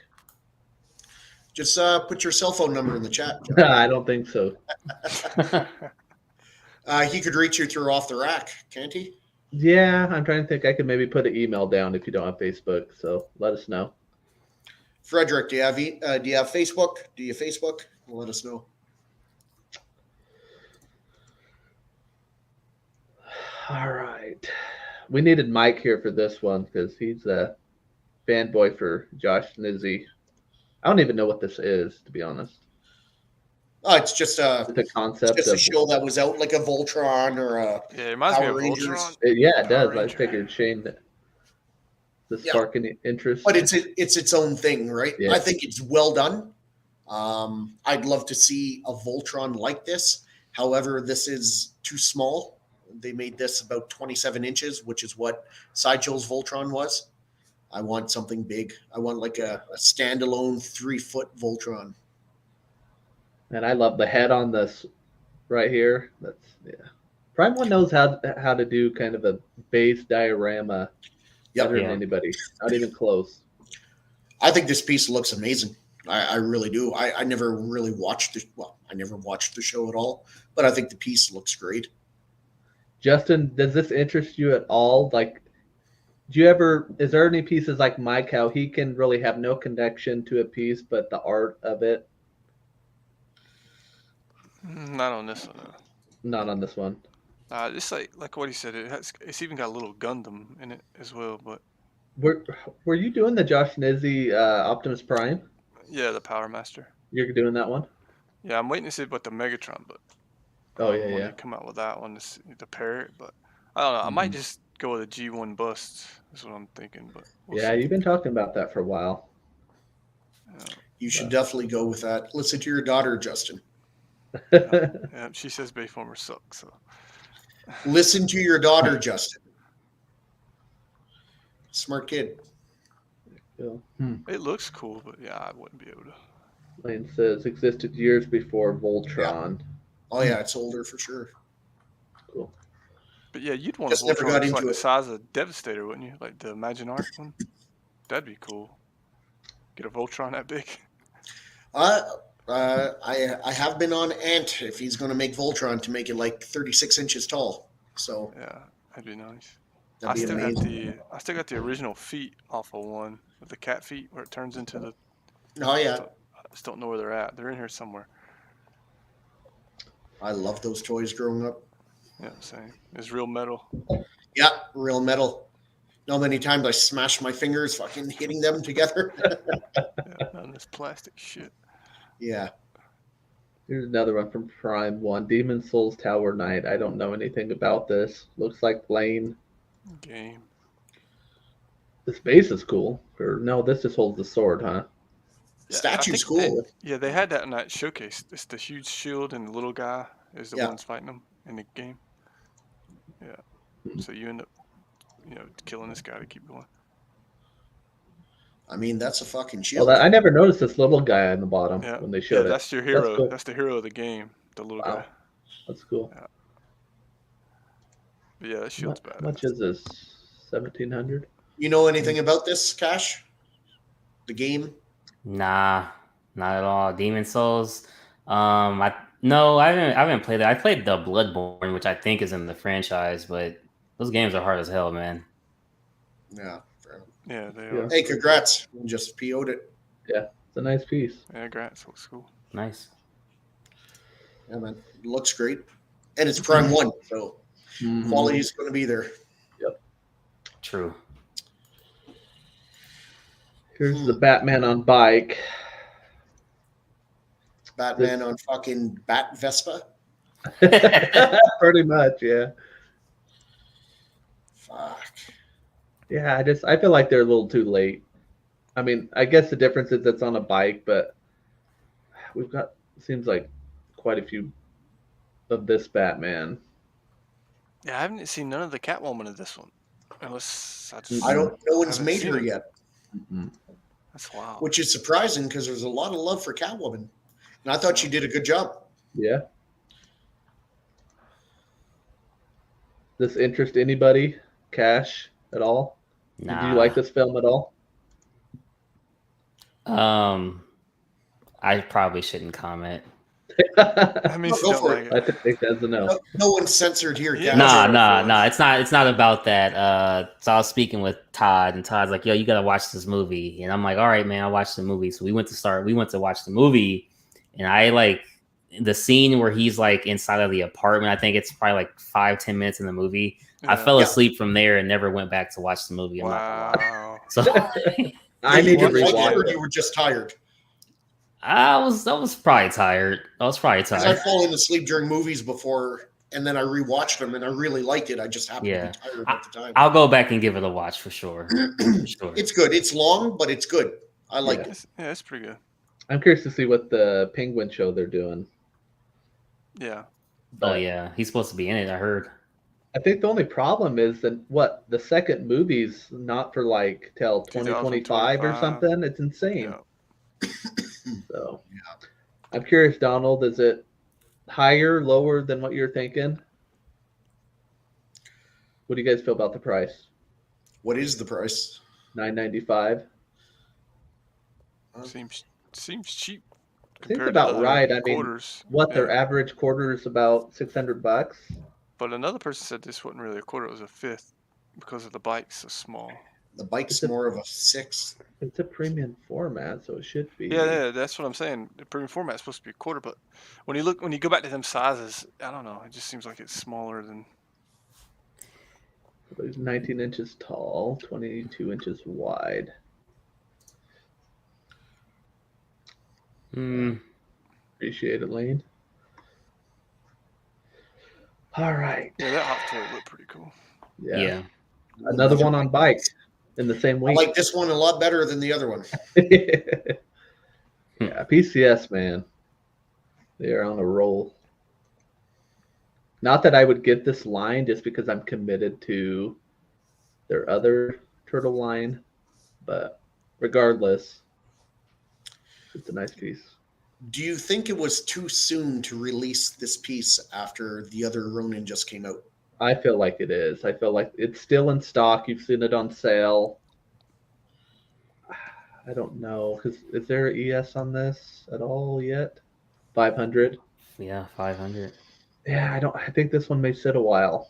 Just put your cell phone number in the chat. I don't think so. He could reach you through off the rack, can't he? Yeah, I'm trying to think. I could maybe put an email down if you don't have Facebook. So let us know. Frederick, do you have Facebook? Do you Facebook? Let us know. All right. We needed Mike here for this one because he's a fanboy for Josh Nizzy. I don't even know what this is, to be honest. Oh, it's just The concept a of show that was out like a Voltron or a Yeah, it reminds me Power of Rangers. Voltron. yeah, it Power does. I Ranger. figured Shane the spark any interest. But it's its own thing, right? Yeah. I think it's well done. I'd love to see a Voltron like this. However, this is too small. They made this about 27 inches, which is what Sideshow's Voltron was. I want something big. I want like a standalone 3-foot Voltron. And I love the head on this right here. That's Prime One knows how to do kind of a base diorama better than anybody. Not even close. I think this piece looks amazing. I really do. I never really watched I never watched the show at all, but I think the piece looks great. Justin, does this interest you at all? Like, is there any pieces like Mike, how he can really have no connection to a piece, but the art of it? Not on this one. Not on this one. Just like what he said, it's even got a little Gundam in it as well. But were you doing the Josh Nizzy Optimus Prime? yeah, the Power Master. You're doing that one? Yeah, I'm waiting to see about the Megatron, but when they come out with that one to pair it. But I don't know. I might just go with a G1 bust. That's what I'm thinking. But you've been talking about that for a while. You should definitely go with that. Listen to your daughter, Justin. Yeah, she says Bayformer sucks. So listen to your daughter, Justin. Smart kid. It looks cool, but yeah, I wouldn't be able to. Lane says existed years before Voltron. Yeah. Oh yeah, it's older for sure. Cool. But yeah, you'd want Just a never Voltron got that's into like the it. size of Devastator, wouldn't you? Like the Imagine Art one. That'd be cool. Get a Voltron that big. I have been on Ant if he's going to make Voltron to make it like 36 inches tall. So yeah, that'd be nice. That'd be amazing. I still got the original feet off of one with the cat feet where it turns into the. Oh yeah. I just don't know where they're at. They're in here somewhere. I love those toys growing up. Yeah, same. It's real metal. Yeah, real metal. Know how many times I smashed my fingers fucking hitting them together? Yeah, none of this plastic shit. Yeah. Here's another one from Prime One. Demon Souls Tower Knight. I don't know anything about this. Looks like plain Game. This base is cool. Or no, this just holds the sword, huh? Yeah, Statue's cool. They had that in that showcase. It's the huge shield and the little guy is the ones fighting them in the game. Yeah. So you end up, killing this guy to keep going. I mean, that's a fucking shield. Well, I never noticed this little guy on the bottom when they showed it. That's your hero. That's cool. That's the hero of the game, the little guy. That's cool. Yeah. But yeah, that shield's bad. How much is this? 1,700? You know anything about this, Cash? The game? Nah, not at all. Demon Souls. I haven't played that. I played the Bloodborne, which I think is in the franchise, but those games are hard as hell, man. Yeah. Yeah, they are. Hey, congrats. We just PO'd it. Yeah, it's a nice piece. Yeah, congrats. Looks cool. Nice. Yeah, man. It looks great. And it's Prime 1, so quality is going to be there. Yep. True. Here's the Batman on bike. Batman on fucking Bat Vespa? Pretty much, yeah. Fuck. Yeah, I feel like they're a little too late. I mean, I guess the difference is it's on a bike, but we've got, seems like quite a few of this Batman. Yeah, I haven't seen none of the Catwoman of this one. Unless no one's made her yet. Mm-hmm. That's wild. Which is surprising because there's a lot of love for Catwoman. And I thought she did a good job. Yeah. This interest anybody? Cash, at all? Nah. Did you like this film at all? I probably shouldn't comment. That means No, you go don't for like it. it. I think that's a no. No one's censored here, Yeah. guys. Nah. It's not about that. So I was speaking with Todd, and Todd's like, "Yo, you gotta watch this movie," and I'm like, "All right, man, I'll watch the movie." So we went to watch the movie, and I like the scene where he's like inside of the apartment. I think it's probably like 5-10 minutes in the movie. I Yeah. fell asleep from there and never went back to watch the movie. I'm not gonna lie. Wow. So I need to You liked it, rewatch or it. you were just tired? I was probably tired. Because I've fallen asleep during movies before, and then I rewatched them, and I really liked it. I just happened to be tired at the time. I'll go back and give it a watch for sure. For sure. It's good. It's long, but it's good. I like it. It's pretty good. I'm curious to see what the Penguin show they're doing. Yeah. Oh yeah, he's supposed to be in it. I heard. I think the only problem is that the second movie's not for like till 2025 or 2025. something. It's insane. Yeah. So I'm curious, Donald, is it higher, lower than what you're thinking? What do you guys feel about the price? What is the price? $9.95. Seems cheap. Seems compared about to other right. I mean, quarters. what their Yeah. average quarter is about $600. But another person said this wasn't really a quarter; it was a fifth because of the bike's so small. The bike's It's a- more of a 6. It's a premium format, so it should be. Yeah, that's what I'm saying. The premium format's supposed to be a quarter, but when you go back to them sizes, I don't know. It just seems like it's smaller than. It's 19 inches tall, 22 inches wide. Appreciate it, Lane. All right. Yeah, that hot tail looked pretty cool. Yeah. Another one on bike in the same I week. like this one a lot better than the other one. Yeah, PCS, man. They are on a roll. Not that I would get this line just because I'm committed to their other turtle line, but regardless, it's a nice piece. Do you think it was too soon to release this piece after the other Ronin just came out? I feel like it is. I feel like it's still in stock. You've seen it on sale. I don't know. Is there an ES on this at all yet? 500? Yeah, 500. Yeah, I think this one may sit a while.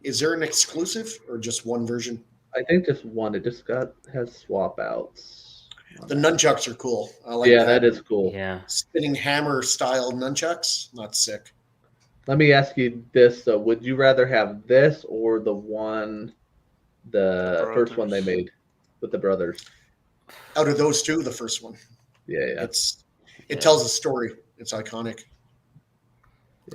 Is there an exclusive or just one version? I think just one. It just has swap outs. The nunchucks are cool. I like that is cool. Yeah. Spinning hammer style nunchucks. Not sick. Let me ask you this though: would you rather have this or the first one they made with the brothers? Out of those two, the first one. Yeah. It tells a story. It's iconic.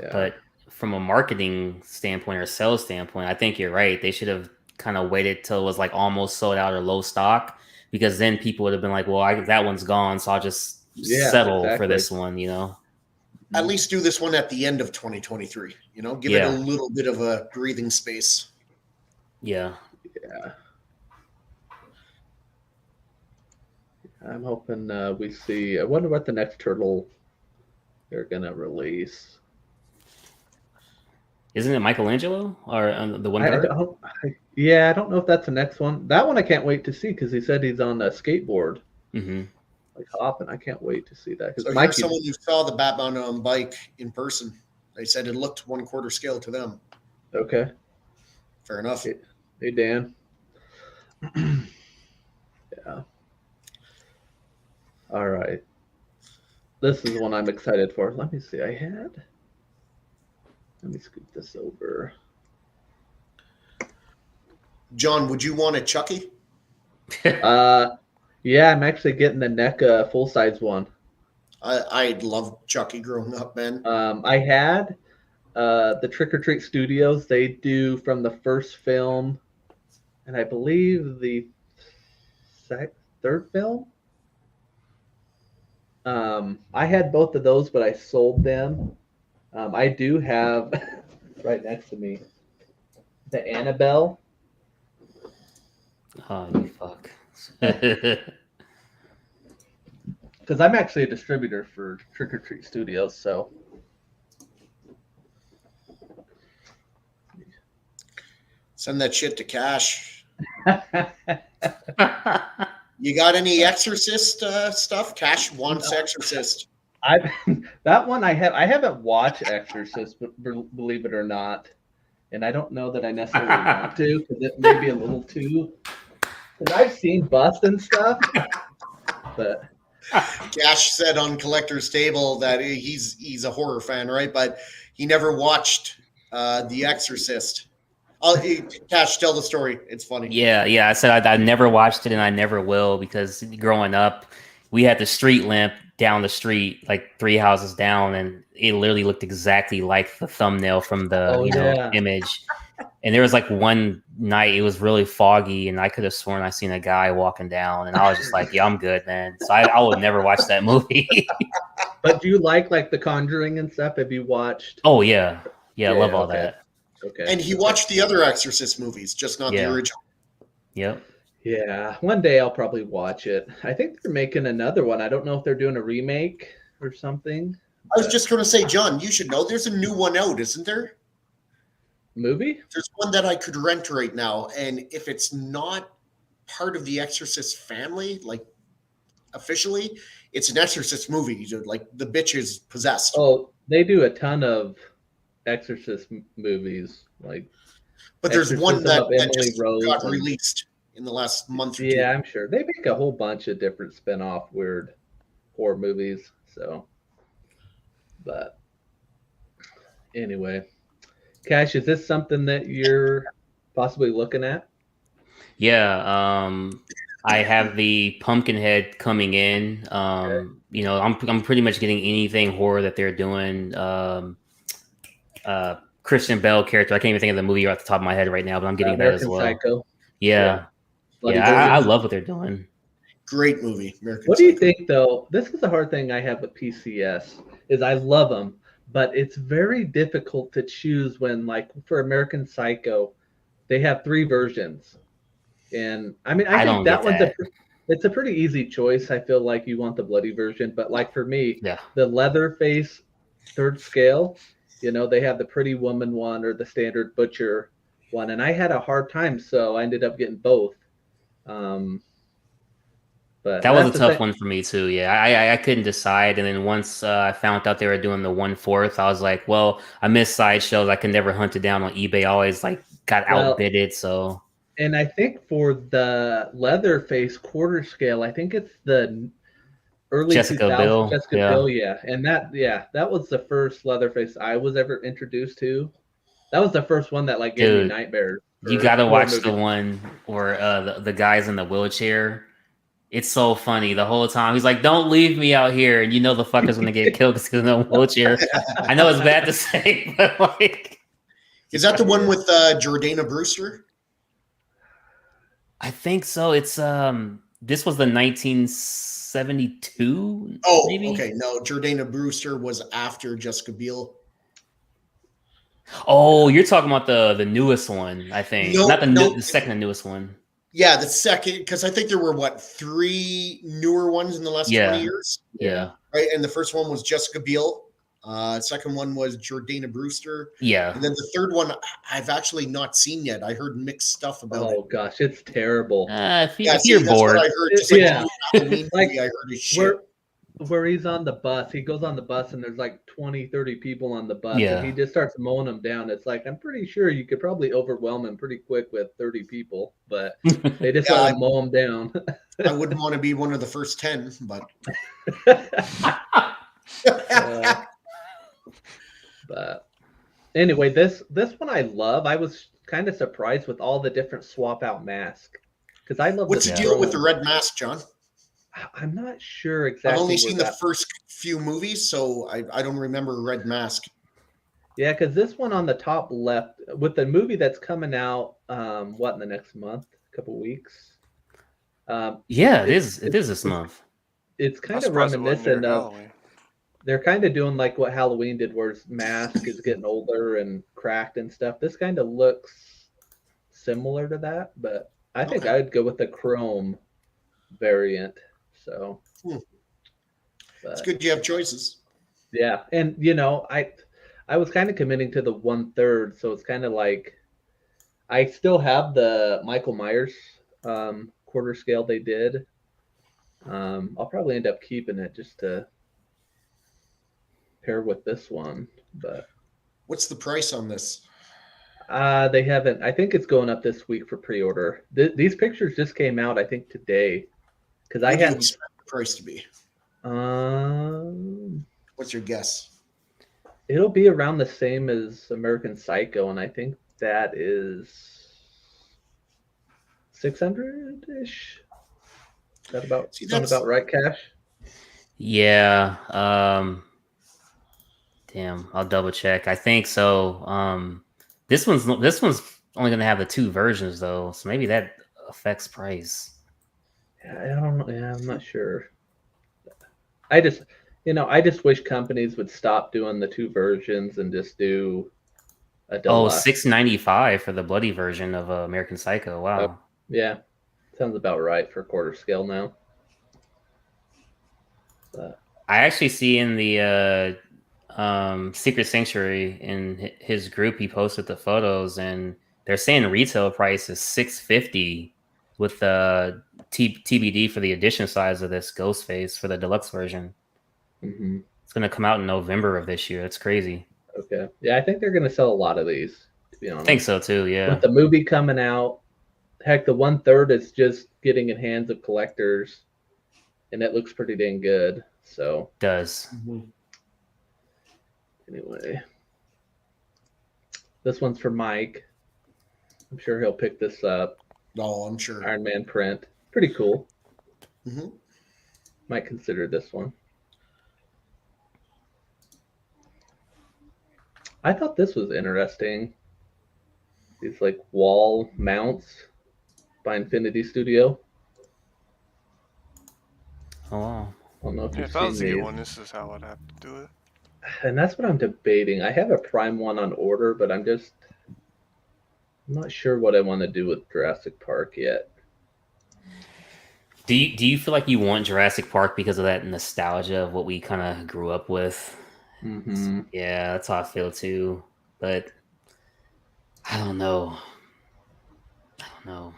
Yeah. But from a marketing standpoint or sales standpoint, I think you're right. They should have kind of waited till it was like almost sold out or low stock, because then people would have been like, well, that one's gone, so I'll just settle for this one, you know? At least do this one at the end of 2023, give it a little bit of a breathing space. Yeah. Yeah. I'm hoping we see. I wonder what the next turtle they're going to release. Isn't it Michelangelo or the one? I don't know if that's the next one. That one I can't wait to see because he said he's on a skateboard. Mm-hmm. Like hopping. I can't wait to see that. So here's someone who saw the Batman on bike in person. They said it looked 1/4 scale to them. Okay. Fair enough. Hey Dan. Yeah. All right. This is one I'm excited for. Let me see. Let me scoot this over. John, would you want a Chucky? Yeah, I'm actually getting the NECA full-size one. I loved Chucky growing up, man. I had the Trick or Treat Studios. They do from the first film, and I believe the third film. I had both of those, but I sold them. I do have right next to me the Annabelle. Oh, you fuck. Because I'm actually a distributor for Trick or Treat Studios, so Send that shit to Cash. You got any Exorcist stuff? Cash wants Exorcist. That one I haven't watched Exorcist, but believe it or not, and I don't know that I necessarily want to because it may be a little too. Because I've seen bust and stuff, but Cash said on Collector's Table that he's a horror fan, right? But he never watched The Exorcist. Cash, tell the story. It's funny. Yeah. I said I never watched it and I never will because growing up, we had the street lamp down the street, like 3 houses down, and it literally looked exactly like the thumbnail from the image. And there was like one night it was really foggy, and I could have sworn I seen a guy walking down, and I was just like, "Yeah, I'm good, man." So I would never watch that movie. But do you like The Conjuring and stuff? Have you watched? Oh yeah, I love all that. Okay. And he watched the other Exorcist movies, just not the original. Yep. Yeah, one day I'll probably watch it. I think they're making another one. I don't know if they're doing a remake or something. I was just going to say, John, you should know there's a new one out, isn't there? Movie? There's one that I could rent right now, and if it's not part of the Exorcist family, like officially, it's an Exorcist movie. Like the bitch is possessed. Oh, they do a ton of Exorcist movies, like. But there's one that just Rose got released in the last month or two. Yeah, I'm sure they make a whole bunch of different spin-off weird horror movies. So, but anyway, Cash, is this something that you're possibly looking at? Yeah, I have the Pumpkinhead coming in. You know, I'm pretty much getting anything horror that they're doing. Christian Bale character. I can't even think of the movie off the top of my head right now, but I'm getting that as well. Psycho. Yeah. I love what they're doing. Great movie. What do you think, though? This is the hard thing I have with PCS is I love them, but it's very difficult to choose when, like, for American Psycho, they have 3 versions, and I mean, I think that one's it's a pretty easy choice. I feel like you want the bloody version, but like for me, the Leatherface 3rd scale. You know, they have the Pretty Woman one or the standard butcher one, and I had a hard time, so I ended up getting both. But that was a tough one for me too. Yeah, I couldn't decide, and then once I found out they were doing the 1/4, I was like, well, I missed Sideshows. I can never hunt it down on eBay. I always got outbidded. So, and I think for the Leatherface quarter scale, I think it's the early Jessica Biel. And that was the first Leatherface I was ever introduced to. That was the first one that gave me nightmares. You gotta watch the one where the guy's in the wheelchair. It's so funny the whole time. He's like, "Don't leave me out here," and you know the fucker's gonna get killed because he's in a wheelchair. I know it's bad to say, but is that the one with Jordana Brewster? I think so. It's this was the 1972. Oh, maybe? Okay. No, Jordana Brewster was after Jessica Biel. Oh, you're talking about the newest one, I think. Not the second newest one. Yeah, the second, because I think there were 3 newer ones in the last 20 years. Yeah. Right, and the first one was Jessica Biel. Second one was Jordana Brewster. Yeah. And then the third one I've actually not seen yet. I heard mixed stuff about it. Oh gosh, it's terrible. If you're bored. That's what I heard. Just Halloween movie, I heard his shit. Where he's on the bus, he goes on the bus and there's 20, 30 people on the bus and he just starts mowing them down. It's like, I'm pretty sure you could probably overwhelm him pretty quick with 30 people, but they just let him mow them down. I wouldn't want to be one of the first 10, but but anyway, this one I love. I was kind of surprised with all the different swap out masks because I love. What's the deal with the red mask, John? I'm not sure exactly. I've only seen the first few movies, so I don't remember Red Mask. Yeah, because this one on the top left, with the movie that's coming out, in the next month, couple weeks. It is this month. It's kind of reminiscent of. They're kind of doing like what Halloween did, where his mask is getting older and cracked and stuff. This kind of looks similar to that, but I think I'd go with the chrome variant. So it's good you have choices. Yeah, and I was kind of committing to the 1/3, so it's kind of like I still have the Michael Myers quarter scale they did. I'll probably end up keeping it just to pair with this one, but What's the price on this? they haven't. I think it's going up this week for pre-order. These pictures just came out, I think, today, because I What do you hadn't. expect the price to be? Um, What's your guess? it'll be around the same as American Psycho, and I think that is 600-ish. Is that about See, sound that's about right, Cash? Yeah. Damn, I'll double check. I think so. This one's only gonna have the 2 versions though, so maybe that affects price. Yeah, I don't know. Yeah, I'm not sure. I just wish companies would stop doing the 2 versions and just do a Oh, deluxe. $6.95 for the bloody version of American Psycho. Wow. Yeah, sounds about right for quarter scale now. But I actually see in the Secret Sanctuary in his group, he posted the photos, and they're saying retail price is $650 with the TBD for the edition size of this ghost face for the deluxe version. mhm. It's gonna come out in November of this year. That's crazy. Okay, yeah, I think they're gonna sell a lot of these. To be I honest, think so too. Yeah, with the movie coming out, heck, the 1/3 is just getting in hands of collectors, and it looks pretty dang good. So does. anyway, this one's for Mike. I'm sure he'll pick this up. Oh, I'm sure. Iron Man print, pretty cool. hmm Might consider this one. I thought this was interesting. These like wall mounts by Infinity Studio. Oh wow. I don't know if Yeah, you've if I was seen to get these. one, this is how I'd have to do it. And that's what I'm debating. I have a Prime one on order, but I'm not sure what I want to do with Jurassic Park yet. Do you feel like you want Jurassic Park because of that nostalgia of what we kind of grew up with? Mm-hmm. Yeah, that's how I feel too. But I don't know. I don't know.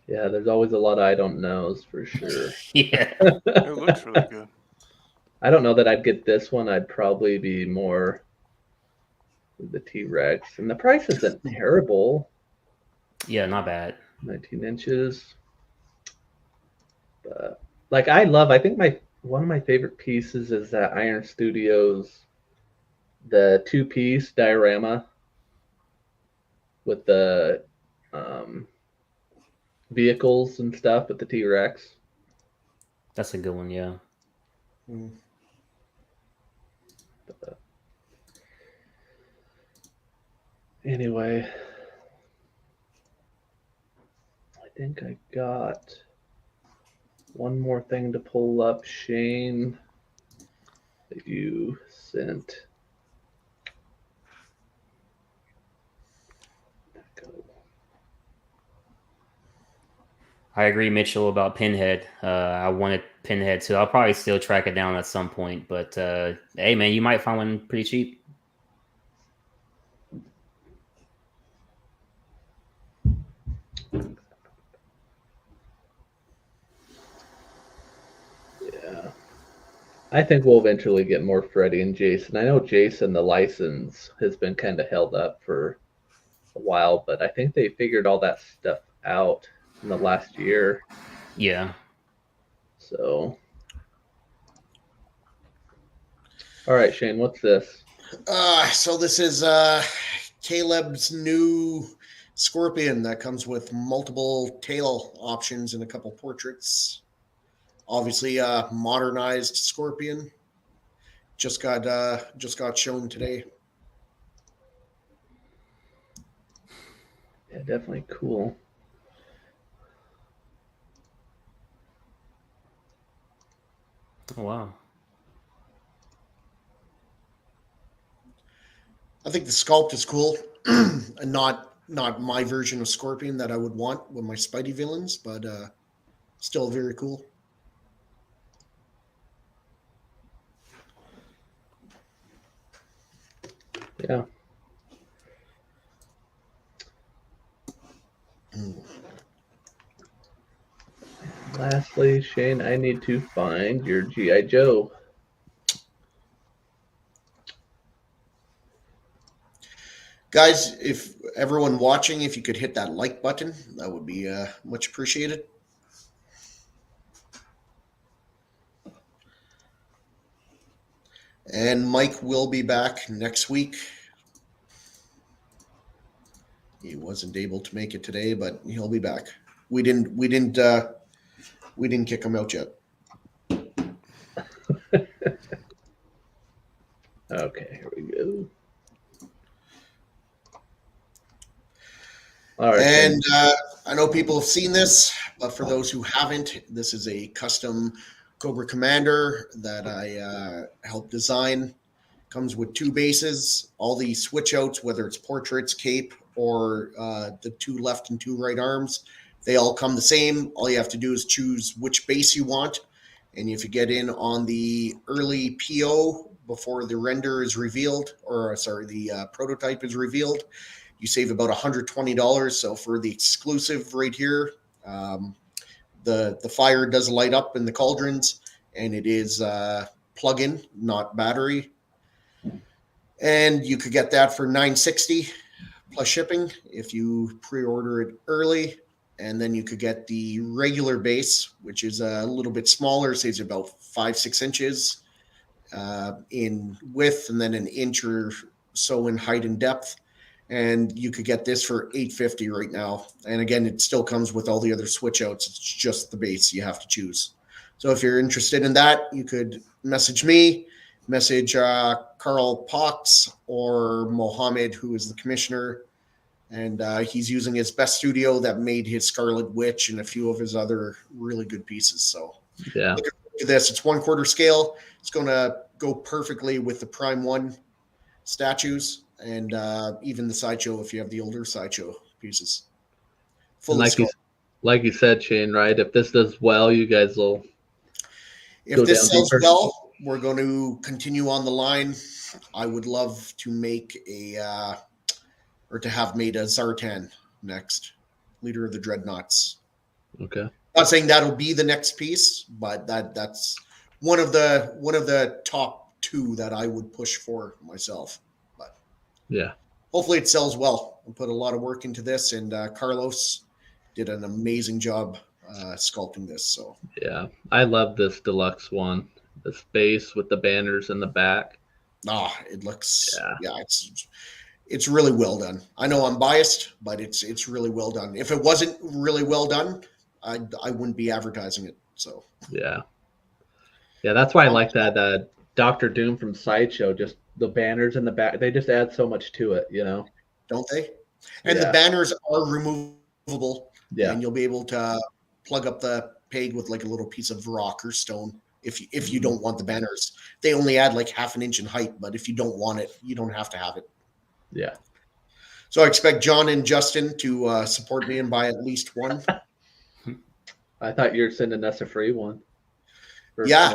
Yeah, there's always a lot of I don't knows for sure. Yeah. It looks really good. I don't know that I'd get this one. I'd probably be more with the T-Rex. And the price isn't terrible. Yeah, not bad. 19 inches. But like I think one of my favorite pieces is that Iron Studios, the 2-piece diorama with the vehicles and stuff with the T-Rex. That's a good one, yeah. Anyway, I think I got one more thing to pull up, Shane, that you sent. I agree, Mitchell, about Pinhead. I wanted Pinhead too. I'll probably still track it down at some point, but hey, man, you might find one pretty cheap. Yeah. I think we'll eventually get more Freddy and Jason. I know Jason, the license, has been kind of held up for a while, but I think they figured all that stuff out in the last year. Yeah. So, all right, Shane, what's this? So this is Caleb's new Scorpion that comes with multiple tail options and a couple portraits. Obviously, modernized Scorpion. Just got shown today. Yeah, definitely cool. Oh wow. I think the sculpt is cool, and not my version of Scorpion that I would want with my Spidey villains, but still very cool. Yeah. Lastly, Shane, I need to find your G.I. Joe. Guys, if everyone watching, if you could hit that like button, that would be much appreciated. And Mike will be back next week. He wasn't able to make it today, but he'll be back. We didn't kick him out yet. Okay, here we go. All right. And I know people have seen this, but for those who haven't, this is a custom Cobra Commander that I helped design. Comes with 2 bases, all the switch outs, whether it's portraits, cape, or the 2 left and 2 right arms, they all come the same. All you have to do is choose which base you want. And if you get in on the early PO before the render is revealed, or sorry, the prototype is revealed, you save about $120. So for the exclusive right here, the fire does light up in the cauldrons, and it is plug-in, not battery. And you could get that for $960 plus shipping if you pre-order it early. And then you could get the regular base, which is a little bit smaller, saves about 5-6 inches in width, and then an inch or so in height and depth. And you could get this for $850 right now. And again, it still comes with all the other switch outs. It's just the base you have to choose. So if you're interested in that, you could message me, message Carl Potts or Mohammed, who is the commissioner. And he's using his best studio that made his Scarlet Witch and a few of his other really good pieces. So Yeah. look at this. It's 1/4 scale. It's going to go perfectly with the Prime 1 statues and even the Sideshow if you have the older Sideshow pieces. Full And like you said, Shane, right? If this does well, you guys will If this sells deeper. well, we're going to continue on the line. I would love to make or to have made a Zartan next, leader of the Dreadnoughts. Okay. Not saying that'll be the next piece, but that's one of the top 2 that I would push for myself. But yeah, hopefully it sells well. I put a lot of work into this, and Carlos did an amazing job sculpting this. So yeah, I love this deluxe one. This base with the banners in the back. it looks it's really well done. I know I'm biased, but it's really well done. If it wasn't really well done, I wouldn't be advertising it. So yeah, that's why I like that Dr. Doom from Sideshow. Just the banners in the back, they just add so much to it, don't they? And the banners are removable, and you'll be able to plug up the peg with like a little piece of rock or stone. If you don't want the banners, they only add like 1/2 inch in height, but if you don't want it, you don't have to have it. Yeah. So I expect John and Justin to support me and buy at least one. I thought you were sending us a free one. Yeah.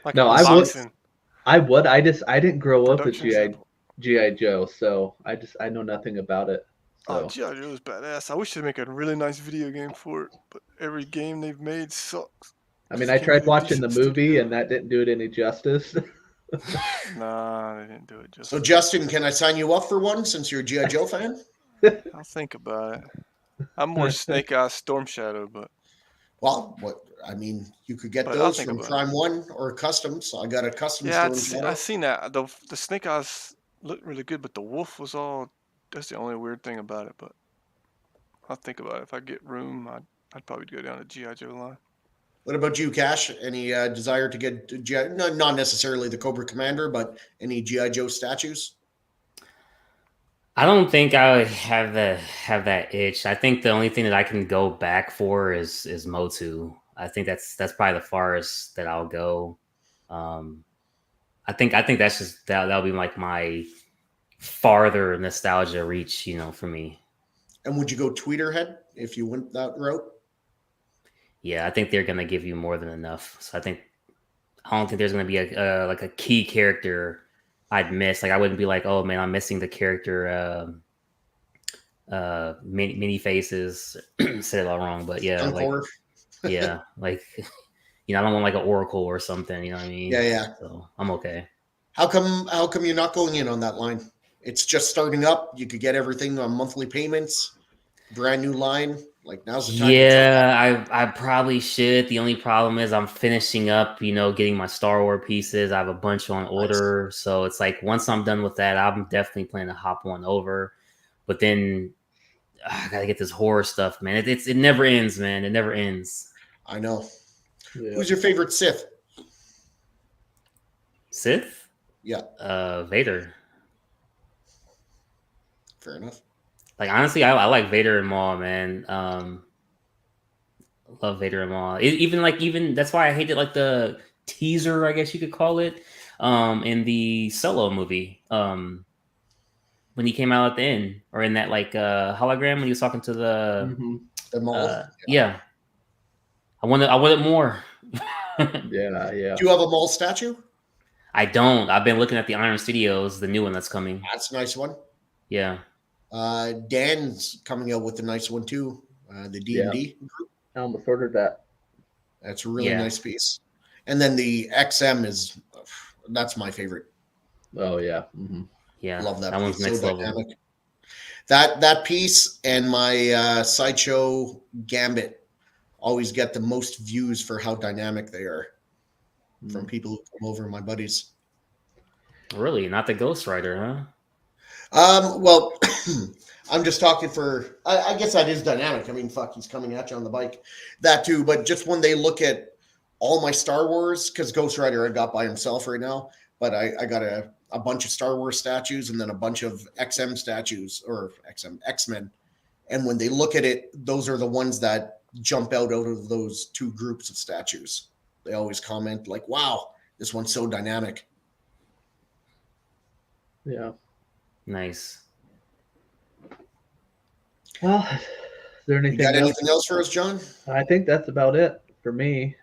Like No, an unboxing. I would. I didn't grow up with Production sample. G.I. Joe, so I know nothing about it. So. Oh, G.I. Joe is badass. I wish they'd make a really nice video game for it, but every game they've made sucks. I mean, I tried watching the movie, and that didn't do it any justice. Nah, they didn't do it justice. So Justin, can I sign you up for one since you're a G.I. Joe fan? I'll think about it. I'm more Snake Eyes Storm Shadow, but Well, you could get those from Prime 1 or custom. So I got a custom. Yeah, I seen that. The Snake Eyes looked really good, but the wolf was all. That's the only weird thing about it. But I'll think about it. If I get room, I'd probably go down to G.I. Joe line. What about you, Cash? Any desire to get G.I. Not necessarily the Cobra Commander, but any G.I. Joe statues? I don't think I would have that itch. I think the only thing that I can go back for is Motu. I think that's probably the farthest that I'll go. I think that's just that'll be like my farther nostalgia reach, for me. And would you go Tweeterhead if you went that route? Yeah, I think they're gonna give you more than enough. So I don't think there's gonna be a key character I'd miss. Like I wouldn't be like, oh man, I'm missing the character mini faces. Said it all wrong, but yeah, like Encore. yeah, like I don't want like an Oracle or something. You know what I mean? Yeah. So I'm okay. How come you're not going in on that line? It's just starting up. You could get everything on monthly payments. Brand new line. Like now's the time to jump on. Yeah, I probably should. The only problem is I'm finishing up, getting my Star Wars pieces. I have a bunch on order, so it's like once I'm done with that, I'm definitely planning to hop on over. But then I gotta get this horror stuff, man. It never ends, man. It never ends. I know. Yeah. Who's your favorite Sith? Sith? Yeah. Vader. Fair enough. Like honestly, I like Vader and Maul, man. Love Vader and Maul. Even that's why I hated like the teaser, I guess you could call it, in the Solo movie. When he came out at the end, or in that like hologram when he was talking to the The Maul. yeah. I wanted more. Yeah. Do you have a Maul statue? I don't. I've been looking at the Iron Studios, the new one that's coming. That's a nice one. Yeah. Dan's coming out with a nice one too. The D&D group. I almost ordered that. That's a really nice piece. And then the XM that's my favorite. Oh yeah. Mm-hmm. Yeah. Love that. That one's next level. Dynamic. That piece and my Sideshow Gambit always get the most views for how dynamic they are from people who come over, my buddies. Really? Not the Ghost Rider, huh? Well, I'm just talking for, I guess that is dynamic. I mean, fuck, he's coming at you on the bike. That too, but just when they look at all my Star Wars, because Ghost Rider I got by himself right now, but I got a bunch of Star Wars statues and then a bunch of XM statues, or X-Men. And when they look at it, those are the ones that jump out of those two groups of statues. They always comment like, wow, this one's so dynamic. Yeah. Nice. Well, is there anything You got anything else for us, John? I think that's about it for me.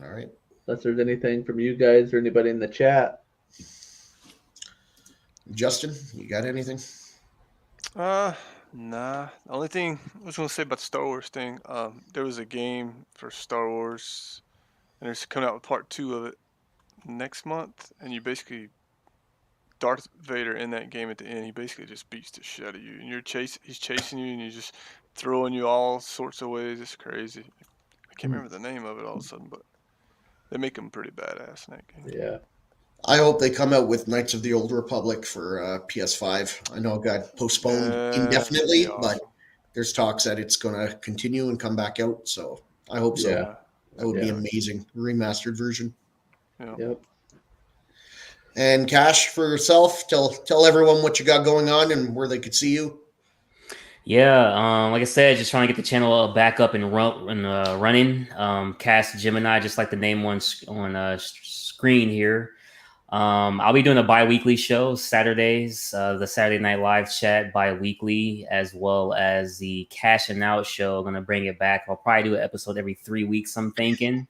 All right. Unless there's anything from you guys or anybody in the chat. Justin, you got anything? Nah. The only thing I was gonna say about the Star Wars thing, there was a game for Star Wars, and it's coming out with part 2 of it next month, and you basically Darth Vader in that game at the end, he basically just beats the shit out of you, and he's chasing you, and he's just throwing you all sorts of ways. It's crazy. I can't remember the name of it all of a sudden, but they make him pretty badass in that game. Yeah. I hope they come out with Knights of the Old Republic for PS5. I know it got postponed indefinitely, but there's talks that it's going to continue and come back out. So I hope so. Yeah. That would be amazing. Remastered version. Yeah. Yep. And Cash, for yourself, tell everyone what you got going on and where they could see you. Yeah, like I said, just trying to get the channel back up and running. Cast Gemini, just like the name on screen here. I'll be doing a bi-weekly show Saturdays, the Saturday Night Live chat bi-weekly, as well as the Cash and Out show. I'm going to bring it back. I'll probably do an episode every 3 weeks, I'm thinking.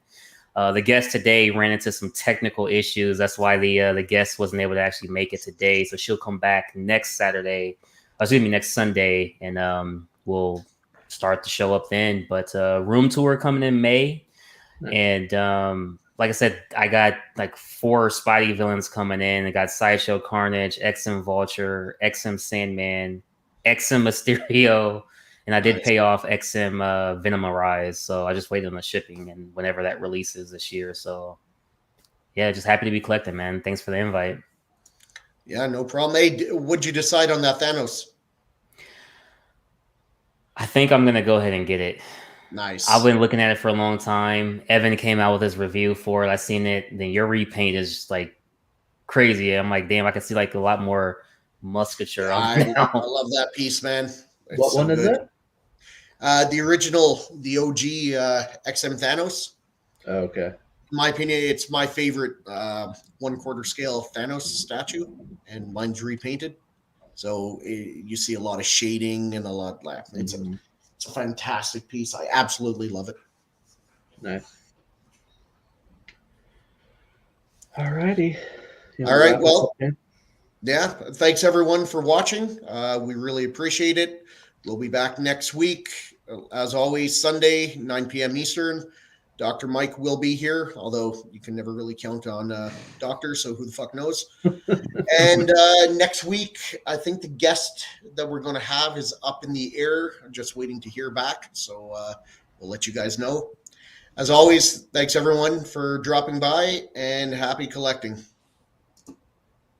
The guest today ran into some technical issues. That's why the guest wasn't able to actually make it today. So she'll come back next Sunday, and we'll start the show up then. But room tour coming in May. Nice. And like I said, I got like 4 Spidey villains coming in. I got Sideshow Carnage, XM Vulture, XM Sandman, XM Mysterio, and I did pay off XM Venom Arise. So I just waited on the shipping and whenever that releases this year. So yeah, just happy to be collecting, man. Thanks for the invite. Yeah, no problem. Hey, what'd you decide on that Thanos? I think I'm going to go ahead and get it. Nice. I've been looking at it for a long time. Evan came out with his review for it. I seen it. Then your repaint is just like crazy. I'm like, damn, I can see like a lot more musculature. I love that piece, man. It's what one is it? The original, the OG XM Thanos. Oh, okay. In my opinion, it's my favorite 1/4 scale Thanos statue, and mine's repainted. So you see a lot of shading and a lot. It's a fantastic piece. I absolutely love it. Nice. All righty. All right. Well, Yeah, thanks everyone for watching. We really appreciate it. We'll be back next week. As always, Sunday, 9 p.m. Eastern. Dr. Mike will be here, although you can never really count on doctors, so who the fuck knows. And next week, I think the guest that we're going to have is up in the air. I'm just waiting to hear back, so we'll let you guys know. As always, thanks everyone for dropping by, and happy collecting.